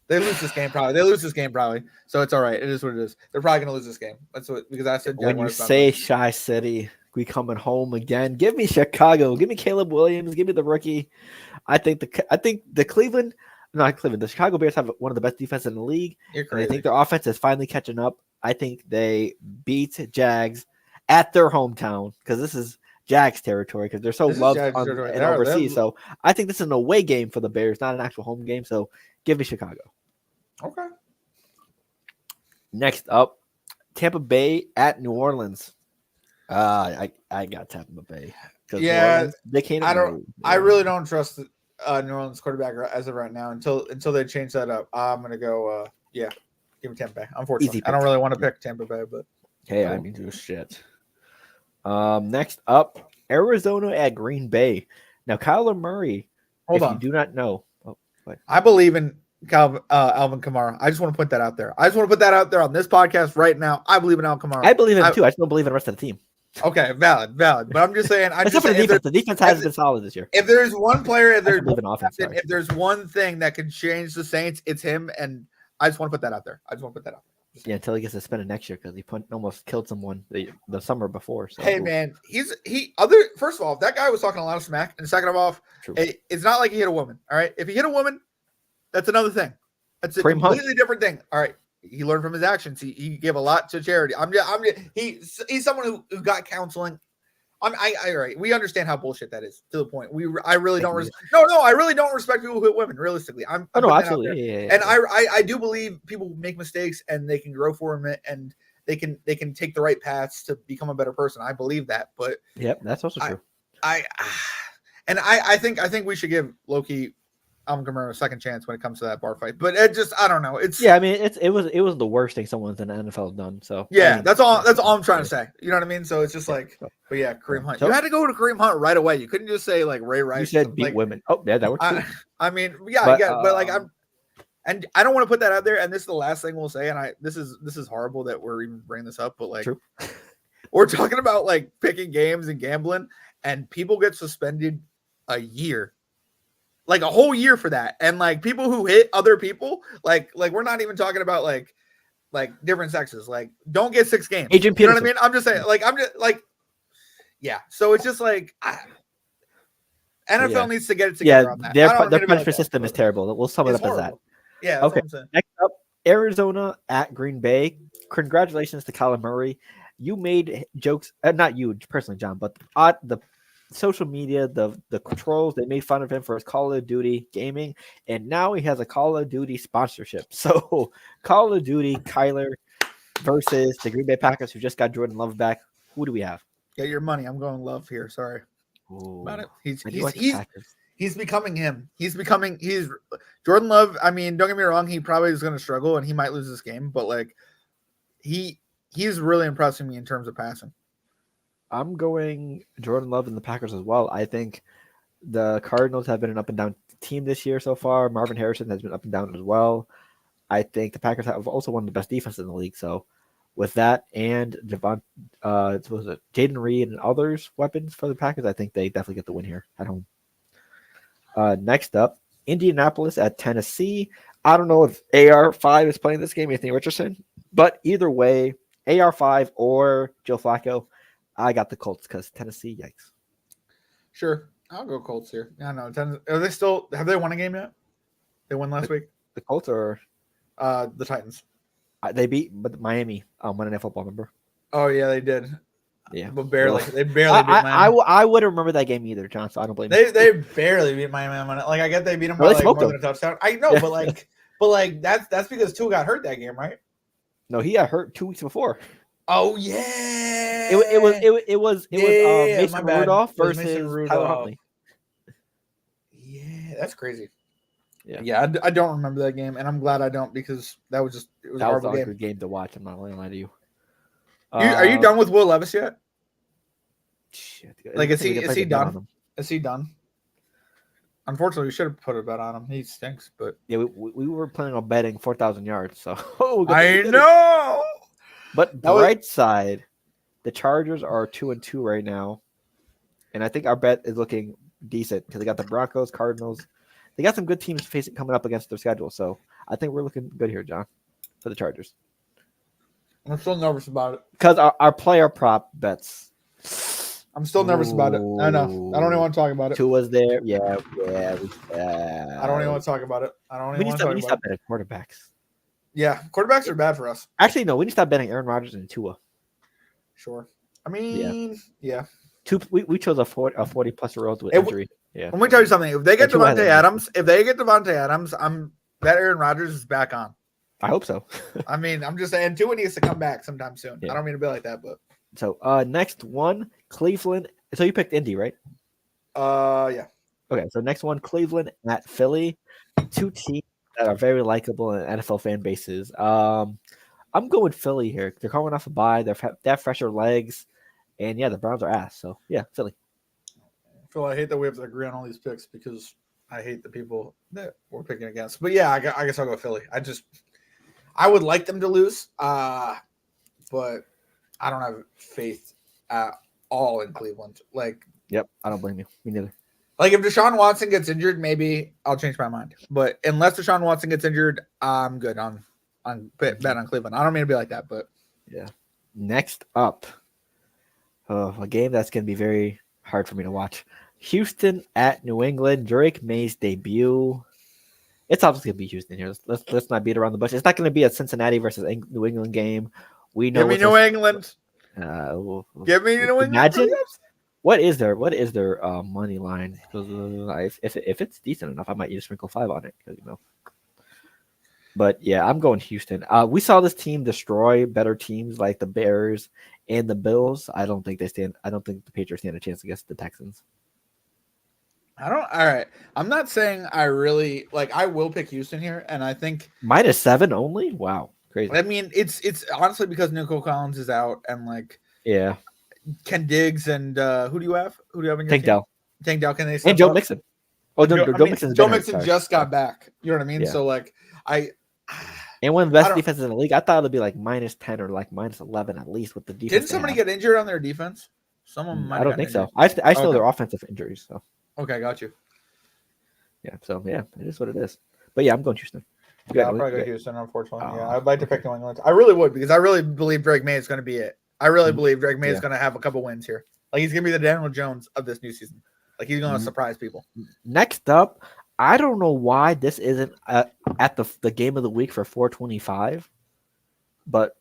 They lose this game probably. So it's all right. It is what it is. They're probably gonna lose this game. That's what, because I said Jaguars. When you say Shy City, we coming home again. Give me Chicago. Give me Caleb Williams. Give me the rookie. I think the Chicago Bears have one of the best defenses in the league. You're And crazy. I think their offense is finally catching up. I think they beat Jags at their hometown, because this is Jags territory, because they're so This is loved Jags territory. and They are. overseas. So I think this is an away game for the Bears, not an actual home game. So give me Chicago. Okay. Next up, Tampa Bay at New Orleans. I got Tampa Bay. 'Cause New Yeah, Orleans, they can't. I really don't trust the New Orleans quarterback as of right now until they change that up. I'm gonna go. Give me Tampa Bay. Unfortunately, Easy I don't pick. really want to pick Tampa Bay, but Hey, I mean, do shit. Next up, Arizona at Green Bay. Now, Kyler Murray. hold if on. you do not know, I believe in Alvin Kamara. I just want to put that out there. I just want to put that out there on this podcast right now. I believe in Alvin Kamara. I believe in him too. I just don't believe in the rest of the team. Okay, valid. But I'm just saying. Except for the defense. The defense has been solid this year. If there's one player, if there's one thing that can change the Saints, it's him. And I just want to put that out there. Yeah, until he gets suspended next year because he almost killed someone the summer before. So. Hey man, first of all, that guy was talking a lot of smack, and second of all, it's not like he hit a woman. All right, if he hit a woman, that's another thing. That's a completely different thing. All right, he learned from his actions. He gave a lot to charity. He's someone who got counseling. All right. We understand how bullshit that is to the point. I really don't respect people who hit women. Realistically, absolutely. Yeah. And I do believe people make mistakes and they can grow from it and they can take the right paths to become a better person. I believe that. But yep, that's also true. I think we should give Loki Alvin Kamara a second chance when it comes to that bar fight. But I don't know. I mean, it was the worst thing someone's in the NFL has done. So yeah, that's all I'm trying to say. You know what I mean? So it's just like, but yeah, Kareem Hunt. You had to go to Kareem Hunt right away. You couldn't just say like Ray Rice. You said beat women. Oh yeah, that works. I mean, but like and I don't want to put that out there. And this is the last thing we'll say. And this is horrible that we're even bringing this up, but like we're talking about like picking games and gambling, and people get suspended a year. Like a whole year for that. And like people who hit other people, like we're not even talking about like different sexes. Like don't get 6 games. Agent you know what I mean? I'm just saying, yeah. So it's just like NFL needs to get it together on that. Their punishment system is terrible. We'll sum it up as that. Yeah. That's what I'm saying. Next up, Arizona at Green Bay. Congratulations to Kyler Murray. You made jokes, not you personally, John, but the social media, the trolls, they made fun of him for his Call of Duty gaming, and now he has a Call of Duty sponsorship. So Call of Duty Kyler versus the Green Bay Packers, who just got Jordan Love back. Who do we have? Get your money. I'm going Love here. Sorry about it. He's becoming him. He's Jordan Love. I mean, don't get me wrong, he probably is going to struggle and he might lose this game, but like he's really impressing me in terms of passing. I'm going Jordan Love and the Packers as well. I think the Cardinals have been an up and down team this year so far. Marvin Harrison has been up and down as well. I think the Packers have also one of the best defenses in the league. So with that and Jaden Reed and others weapons for the Packers, I think they definitely get the win here at home. Next up, Indianapolis at Tennessee. I don't know if AR5 is playing this game, Anthony Richardson, but either way, AR5 or Joe Flacco, I got the Colts because Tennessee, yikes. Sure. I'll go Colts here. I don't know. Have they won a game yet? They won last week? The Colts or the Titans? They beat Miami on Monday Night Football, remember? Oh, yeah, they did. Yeah. But barely. They barely beat Miami. I wouldn't remember that game either, John, so I don't blame you. They barely beat Miami on Monday. Like, I get they beat them by more than a touchdown. I know, but that's because Tua got hurt that game, right? No, he got hurt 2 weeks before. Oh yeah, it was Mason Rudolph versus Tyler Huntley. Yeah, that's crazy. Yeah, I don't remember that game, and I'm glad I don't because it was a horrible game to watch. I'm not going to lie to you. Are you done with Will Levis yet? Shit, like is he done? Is he done? Unfortunately, we should have put a bet on him. He stinks, but yeah, we were planning on betting 4,000 yards. So I know. But bright side, the Chargers are 2-2 right now, and I think our bet is looking decent because they got the Broncos, Cardinals. They got some good teams coming up against their schedule, so I think we're looking good here, John, for the Chargers. I'm still nervous about it because our player prop bets. I'm still nervous about it. I know. I don't even want to talk about it. Tua's there. Yeah. I don't even want to talk about it. We need to stop betting quarterbacks. Yeah, quarterbacks are bad for us. Actually, no, we need to stop betting Aaron Rodgers and Tua. Sure. I mean, yeah. We chose a 40-plus year old with injury. Yeah. Let me tell you something. If they get Devontae Adams, that Aaron Rodgers is back on. I hope so. I mean, I'm just saying Tua needs to come back sometime soon. Yeah. I don't mean to be like that, but So next one, Cleveland. So you picked Indy, right? Yeah. Okay, so next one, Cleveland at Philly. Two teams that are very likable in NFL fan bases. I'm going Philly here. They're coming off a bye. They have fresher legs, and yeah, the Browns are ass. So yeah, Philly. Phil, I hate that we have to agree on all these picks because I hate the people that we're picking against. But yeah, I guess I'll go Philly. I would like them to lose, but I don't have faith at all in Cleveland. Like, Yep, I don't blame you. Me neither. if Deshaun Watson gets injured, maybe I'll change my mind. But unless Deshaun Watson gets injured, I'm good on bet on Cleveland. I don't mean to be like that, but yeah. Next up, a game that's going to be very hard for me to watch. Houston at New England. Drake May's debut. It's obviously going to be Houston here. Let's not beat around the bush. It's not going to be a Cincinnati versus New England game. We know. Give me New England. Give me New England. Imagine. What is their money line? Because if it's decent enough, I might use sprinkle 5 on it. But yeah, I'm going Houston. We saw this team destroy better teams like the Bears and the Bills. I don't think the Patriots stand a chance against the Texans. All right. I'm not saying I really I will pick Houston here, and I think -7 only. Wow, crazy. I mean, it's honestly because Nico Collins is out, and yeah, Ken Diggs and who do you have? Who do you have in your Tank team? Dell. Tank Dell, can they and Joe Mixon? Oh no, Joe Mixon just got back. You know what I mean? Yeah. So and one of the best defenses in the league. I thought it'd be -10 or -11 at least with the defense. Didn't somebody get injured on their defense? Someone might. I don't think so. I still their offensive injuries. So okay, got you. Yeah, so yeah, it is what it is. But yeah, I'm going Houston. Yeah, I'll probably go Houston, unfortunately. Yeah, I'd like to pick New England. I really would because I really believe Drake May is going to be it. I really believe Drake May is going to have a couple wins here. He's going to be the Daniel Jones of this new season. He's going to surprise people. Next up, I don't know why this isn't at the game of the week for 425, but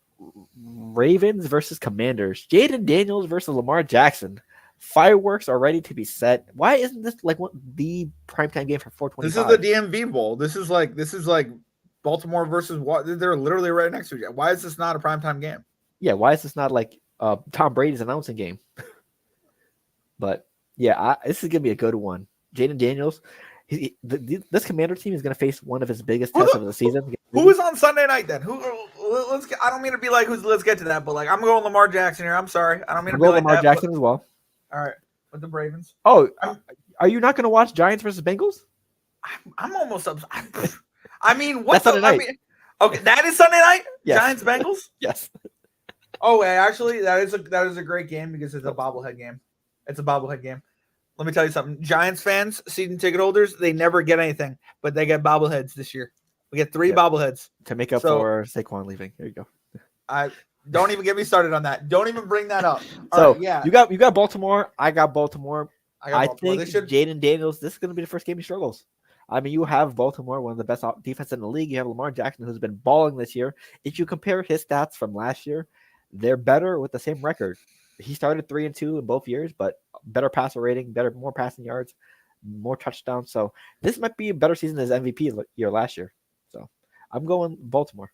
Ravens versus Commanders. Jaden Daniels versus Lamar Jackson. Fireworks are ready to be set. Why isn't this the primetime game for 425? This is the DMV Bowl. This is like Baltimore versus what? They're literally right next to each other. Why is this not a primetime game? Yeah, why is this not like Tom Brady's announcing game? But yeah, this is gonna be a good one. Jaden Daniels, this Commander team is gonna face one of his biggest tests of the season. Who is on Sunday night then? I don't mean to be like let's get to that, but I'm going Lamar Jackson here. I'm sorry, I don't mean to be like Lamar that, Jackson as well. All right, with the Ravens. Oh, are you not going to watch Giants versus Bengals? I'm almost up. I mean, what's Sunday night? Okay, that is Sunday night. Yes. Giants Bengals. Yes. Oh, actually, that is a great game because it's a bobblehead game. It's a bobblehead game. Let me tell you something. Giants fans, season ticket holders, they never get anything, but they get bobbleheads this year. We get 3 bobbleheads to make up for Saquon leaving. There you go. Don't even get me started on that. Don't even bring that up. So yeah, you got Baltimore. I got Baltimore. I think Jaden Daniels. This is going to be the first game he struggles. I mean, you have Baltimore, one of the best defense in the league. You have Lamar Jackson, who's been balling this year. If you compare his stats from last year, they're better with the same record. He started 3-2 in both years, but better passer rating, more passing yards, more touchdowns. So this might be a better season than his MVP year last year. So I'm going Baltimore.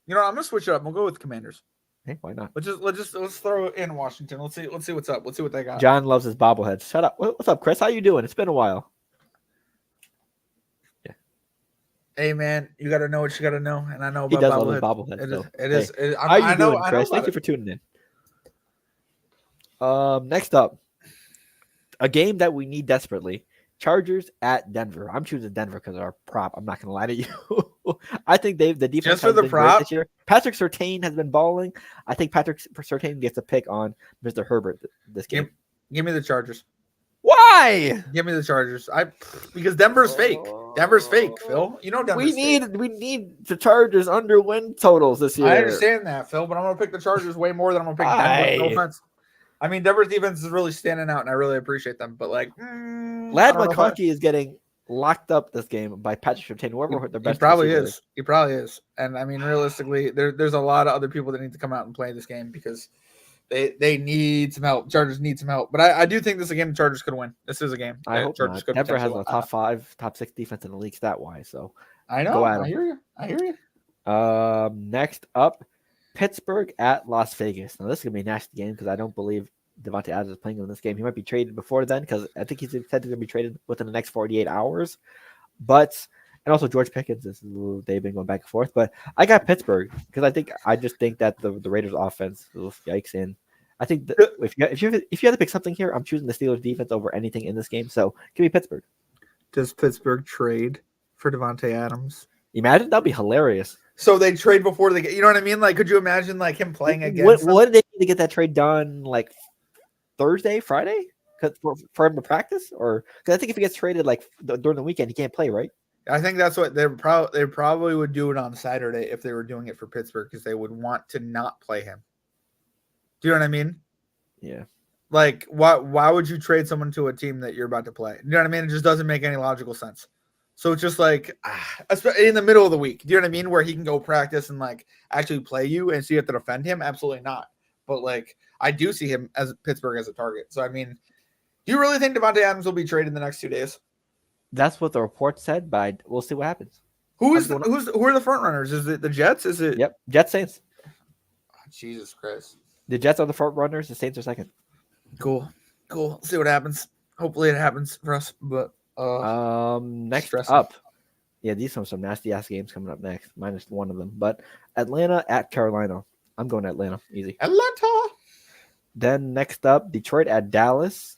You know, I'm gonna switch it up. We'll go with Commanders. Hey, why not? Let's throw it in Washington. Let's see what's up. Let's see what they got. John loves his bobbleheads. Shut up. What's up, Chris? How you doing? It's been a while. Yeah. Hey man, you gotta know what you gotta know, and I know about bobbleheads. It is. How you doing, Chris? Thank you for tuning in. Next up, a game that we need desperately. Chargers at Denver. I'm choosing Denver because of our prop. I'm not going to lie to you. I think the defense just for the prop this year. Patrick Surtain has been balling. I think Patrick Surtain gets a pick on Mr. Herbert this game. Give me the Chargers. Why? Give me the Chargers. Because Denver's fake. Denver's fake, Phil. You know Denver's fake. We need the Chargers under win totals this year. I understand that, Phil, but I'm going to pick the Chargers way more than I'm going to pick Denver. No offense. I mean, Denver's defense is really standing out, and I really appreciate them. But Lad McConkey is getting locked up this game by Patrick Surtain. Whoever their best. He probably is. And I mean, realistically, there's a lot of other people that need to come out and play this game because they need some help. Chargers need some help. But I do think this is a game the Chargers could win. This is a game. I hope Chargers could. Denver has a top 5, top 6 defense in the league stat wise. So I know. I hear you. Next up, Pittsburgh at Las Vegas. Now, this is going to be a nasty game because I don't believe Devontae Adams is playing in this game. He might be traded before then because I think he's said he's going to be traded within the next 48 hours. And also George Pickens, they've been going back and forth. But I got Pittsburgh because I just think that the Raiders offense, yikes, and I think that if you had to pick something here, I'm choosing the Steelers defense over anything in this game. So give me Pittsburgh. Does Pittsburgh trade for Devontae Adams? Imagine that'd be hilarious. So they trade before they get, you know what I mean? Like, could you imagine like him playing against? What did they need to get that trade done? Like Thursday, Friday, for him to practice, or because I think if he gets traded like during the weekend, he can't play, right? I think that's what they probably would do it on Saturday if they were doing it for Pittsburgh because they would want to not play him. Do you know what I mean? Yeah. Like, why would you trade someone to a team that you're about to play? You know what I mean? It just doesn't make any logical sense. So it's just like in the middle of the week. Do you know what I mean? Where he can go practice and like actually play you and see if to defend him? Absolutely not. But like, I do see him as Pittsburgh as a target. So I mean, do you really think Devontae Adams will be traded in the next 2 days? That's what the report said, but we'll see what happens. Who are the front runners? Is it the Jets? Is it? Yep, Jets, Saints. Oh, Jesus Christ. The Jets are the front runners. The Saints are second. Cool. See what happens. Hopefully it happens for us. But next stressing. up, yeah, these are some nasty ass games coming up next. Minus one of them, but Atlanta at Carolina. I'm going to Atlanta. Easy. Atlanta. Then next up, Detroit at Dallas.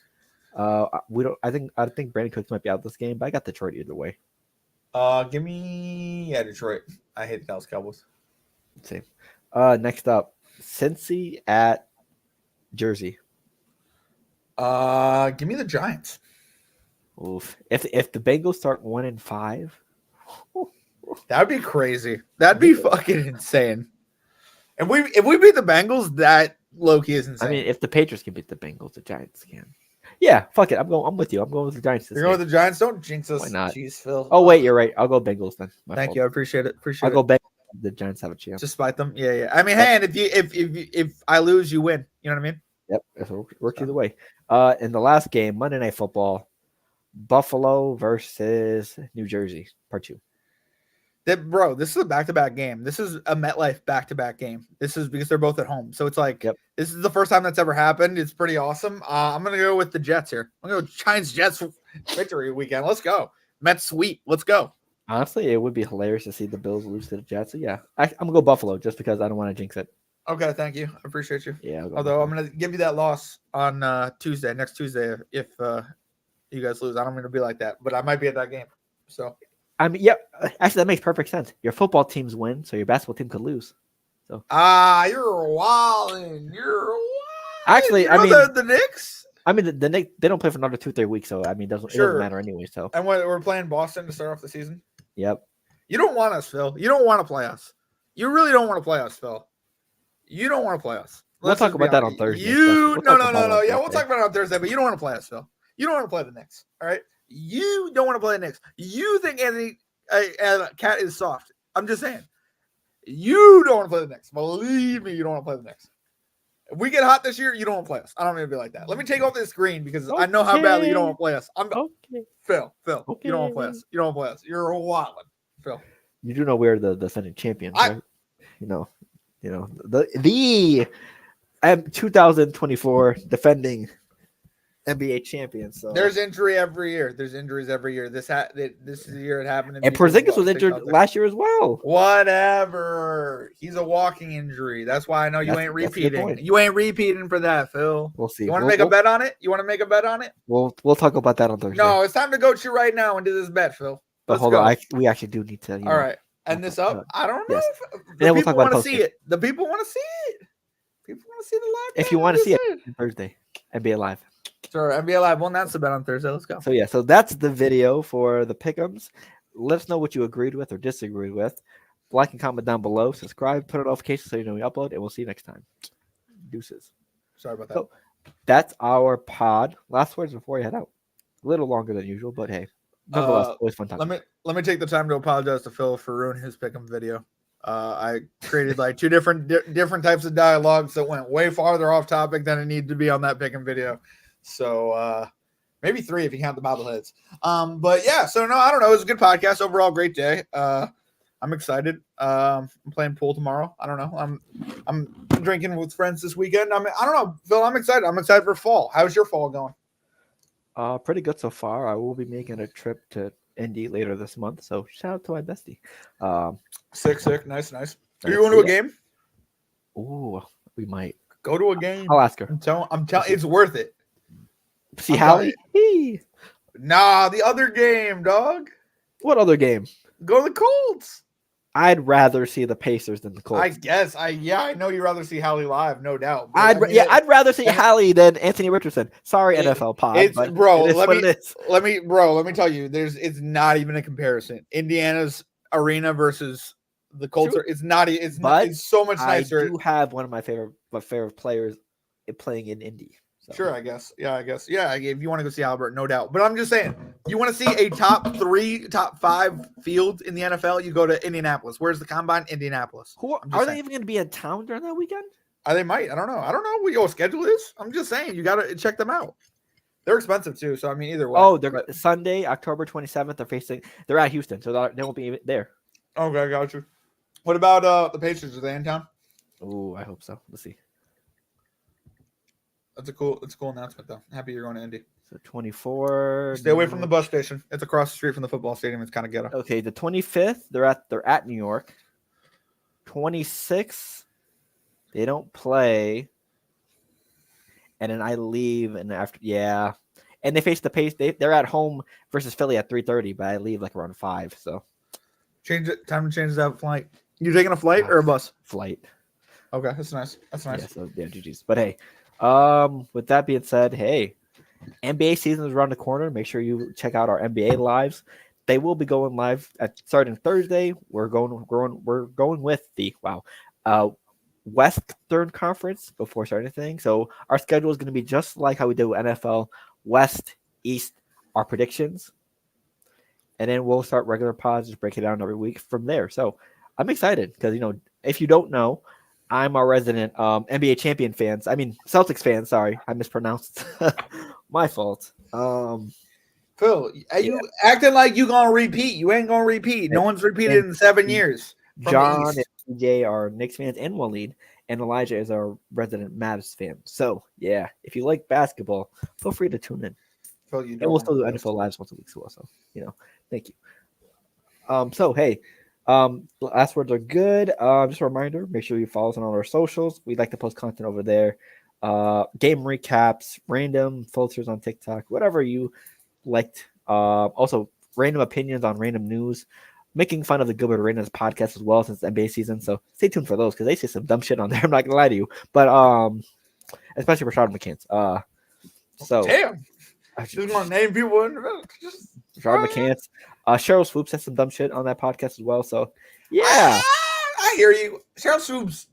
I think Brandon Cooks might be out this game, but I got Detroit either way. Give me Detroit. I hate the Dallas Cowboys. Same. Next up, Cincy at Jersey. Give me the Giants. Oof. If the Bengals start 1-5, that'd be crazy. That'd be fucking insane. If we beat the Bengals, that low-key is insane. I mean, if the Patriots can beat the Bengals, the Giants can. Yeah, fuck it. I'm with you. I'm going with the Giants. You're going with the Giants? Don't jinx us. Why not? Jeez, Phil. Oh wait, you're right. I'll go Bengals then. Thank you. I appreciate it. I'll go Bengals. The Giants have a chance. Just spite them. Yeah. I mean, hey, and if I lose, you win. You know what I mean? Yep. It works either way. In the last game, Monday Night Football, Buffalo versus New Jersey, part 2. Bro, this is a back-to-back game. This is a MetLife back-to-back game. This is because they're both at home. So it's like, This is the first time that's ever happened. It's pretty awesome. I'm going to go with the Jets here. I'm going to go Giants-Jets victory weekend. Let's go. Mets sweep. Let's go. Honestly, it would be hilarious to see the Bills lose to the Jets. So yeah, I'm going to go Buffalo just because I don't want to jinx it. Okay, thank you. I appreciate you. Yeah. Although I'm going to give you that loss on next Tuesday, if you guys lose. I don't mean to be like that, but I might be at that game. So. I mean, yeah, actually, that makes perfect sense. Your football teams win, so your basketball team could lose. So you're wilding. Actually, I mean, the Knicks. I mean, the Knicks, they don't play for another 2-3 weeks, so I mean, it doesn't matter anyway. So and we're playing Boston to start off the season. Yep. You don't want us, Phil. You don't want to play us. You really don't want to play us, Phil. You don't want to play us. We'll talk about that on Thursday. No. Yeah, we'll talk about it on Thursday, but you don't want to play us, Phil. You don't want to play the Knicks. All right. You don't want to play the Knicks. You think Anthony Cat is soft. I'm just saying. You don't want to play the Knicks. Believe me, you don't want to play the Knicks. If we get hot this year, you don't want to play us. I don't mean to be like that. Let me take off this screen because I know how badly you don't want to play us. Phil. Okay. You don't want to play us. You don't want to play us. You're a wildin', Phil. You do know we're the defending champions, right? You know the 2024 defending NBA champions. So there's injury every year. There's injuries every year. This is the year it happened. And Porzingis was injured last year as well. Whatever. He's a walking injury. That's why I know you ain't repeating. You ain't repeating for that, Phil. We'll see. You want to make a bet on it? You want to make a bet on it? We'll talk about that on Thursday. No, it's time to go to right now and do this bet, Phil. But hold on, we actually do need to. All right, end this up. I don't know. Yes. If the people want to see it. The people want to see it. People want to see the live. If you want to see it, Thursday, NBA Live. Sure, NBA Live. We'll announce the bet on Thursday. Let's go. So that's the video for the pick'ems. Let us know what you agreed with or disagreed with. Like and comment down below. Subscribe, put on notifications so you know we upload, and we'll see you next time. Deuces. Sorry about that. So that's our pod. Last words before you head out. A little longer than usual, but hey, nonetheless, always fun time. Let me take the time to apologize to Phil for ruining his pick'em video. I created like two different types of dialogues that went way farther off topic than it needed to be on that pick'em video. So maybe 3 if you count the bobbleheads. But yeah, so no, I don't know. It was a good podcast overall. Great day. I'm excited. I'm playing pool tomorrow. I don't know. I'm drinking with friends this weekend. I don't know, Phil. I'm excited. I'm excited for fall. How's your fall going? Pretty good so far. I will be making a trip to Indy later this month, so shout out to my bestie. Sick. Nice. Are you going to a game? Ooh, we might go to a game. I'll ask her. I'm telling, it's worth it. See Hallie? Nah, the other game, dog. What other game? Go to the Colts. I'd rather see the Pacers than the Colts. I guess. I know you'd rather see Hallie live, no doubt. I'd rather see Hallie than Anthony Richardson. Sorry, NFL pod. Let me tell you, it's not even a comparison. Indiana's arena versus the Colts it's so much nicer. I do have one of my favorite players playing in Indy. So. Sure, I guess. Yeah. If you want to go see Albert, no doubt. But I'm just saying, you want to see a top 3, top 5 field in the NFL, you go to Indianapolis. Where's the combine? Indianapolis. Are they even going to be in town during that weekend? They might. I don't know what your schedule is. I'm just saying, you got to check them out. They're expensive too, so I mean, either way. Oh, Sunday, October 27th. They're at Houston, so they won't be there. Okay, got you. What about the Pacers? Are they in town? Oh, I hope so. Let's see. That's a cool announcement, though. Happy you're going to Indy. So 24. Stay away from the bus station. It's across the street from the football stadium. It's kind of ghetto. Okay, the 25th, they're at New York. 26th, they don't play. And then I leave, and and they face the Pace. They're at home versus Philly at 3:30, but I leave like around 5. So time to change that flight. You taking a flight or a bus? Flight. Okay, that's nice. Yeah, so GG's. But hey. With that being said, hey, NBA season is around the corner. Make sure you check out our NBA lives. They will be going live starting Thursday. We're going with the Western Conference before starting anything. So our schedule is going to be just like how we do NFL West, East, our predictions, and then we'll start regular pods, just break it down every week from there. So I'm excited because if you don't know, I'm our resident NBA champion fans. I mean, Celtics fans. Sorry, I mispronounced. My fault. Phil, you acting like you gonna repeat? You ain't gonna repeat. No one's repeated in 7 years. John and TJ are Knicks fans and Waleed, and Elijah is our resident Mavs fan. So yeah, if you like basketball, feel free to tune in. Phil, and we'll still do NFL lives once a week. So thank you. So hey. Last words are good. Just a reminder, make sure you follow us on all our socials. We like to post content over there. Game recaps, random filters on TikTok, whatever you liked. Also random opinions on random news, making fun of the Gilbert Arenas podcast as well since NBA season. So stay tuned for those because they say some dumb shit on there. I'm not gonna lie to you, but especially Rashad McCants. Damn. I just want to name people. Rashad McCants. Cheryl Swoops has some dumb shit on that podcast as well. So, yeah. I hear you. Cheryl Swoops.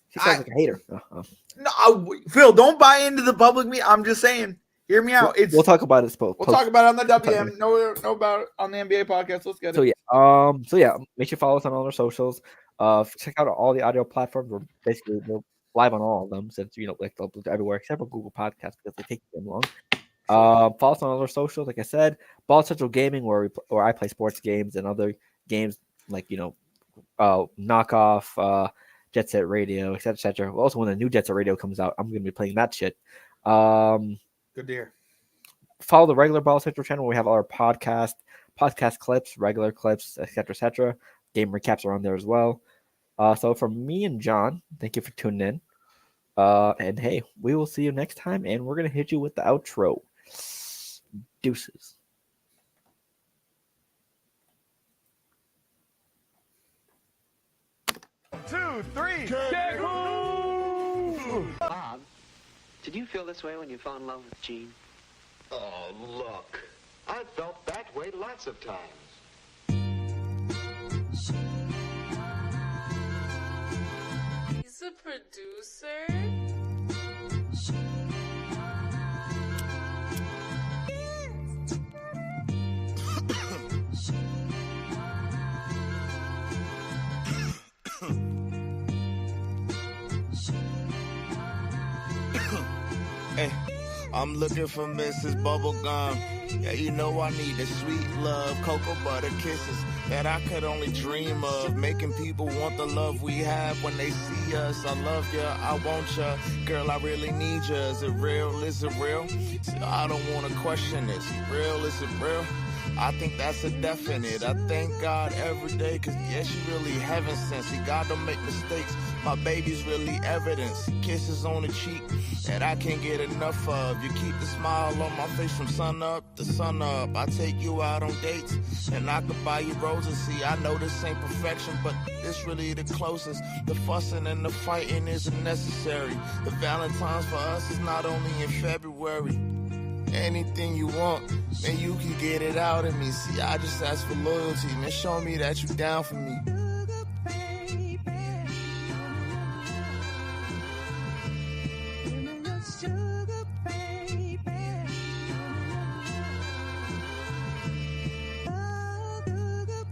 She sounds like a hater. No, Phil, don't buy into the public me. I'm just saying. Hear me out. We'll talk about it. We'll talk about it on the WM. No about it on the NBA podcast. Let's get it. So yeah. Make sure you follow us on all our socials. Check out all the audio platforms. We're live on all of them since they'll upload everywhere except for Google Podcasts because they take them long. Follow us on all our socials, like I said. Ball Central Gaming, where I play sports games and other games like knockoff, Jet Set Radio, etc. Also, when the new Jet Set Radio comes out, I'm gonna be playing that shit. Good to hear. Follow the regular Ball Central channel where we have all our podcast clips, regular clips, etc. Game recaps are on there as well. So from me and John, thank you for tuning in. And hey, we will see you next time, and we're gonna hit you with the outro. Deuces. Two, three. Bob, did you feel this way when you fell in love with Jean? Oh, look. I felt that way lots of times. He's a producer. Hey, I'm looking for Mrs. Bubblegum. Yeah, you know I need the sweet love, cocoa butter kisses. that I could only dream of. Making people want the love we have when they see us. I love ya, I want ya, girl, I really need ya. Is it real? Is it real? See, I don't wanna question this. Real? Is it real? I think that's a definite. I thank God every day, cause yeah, she really heaven sent. See, God don't make mistakes. My baby's really evidence. Kisses on the cheek that I can't get enough of. You keep the smile on my face from sun up to sun up. I take you out on dates and I could buy you roses. See, I know this ain't perfection, but this really the closest. The fussing and the fighting isn't necessary. The Valentine's for us is not only in February. Anything you want, man, you can get it out of me. See, I just ask for loyalty, man. Show me that you down for me.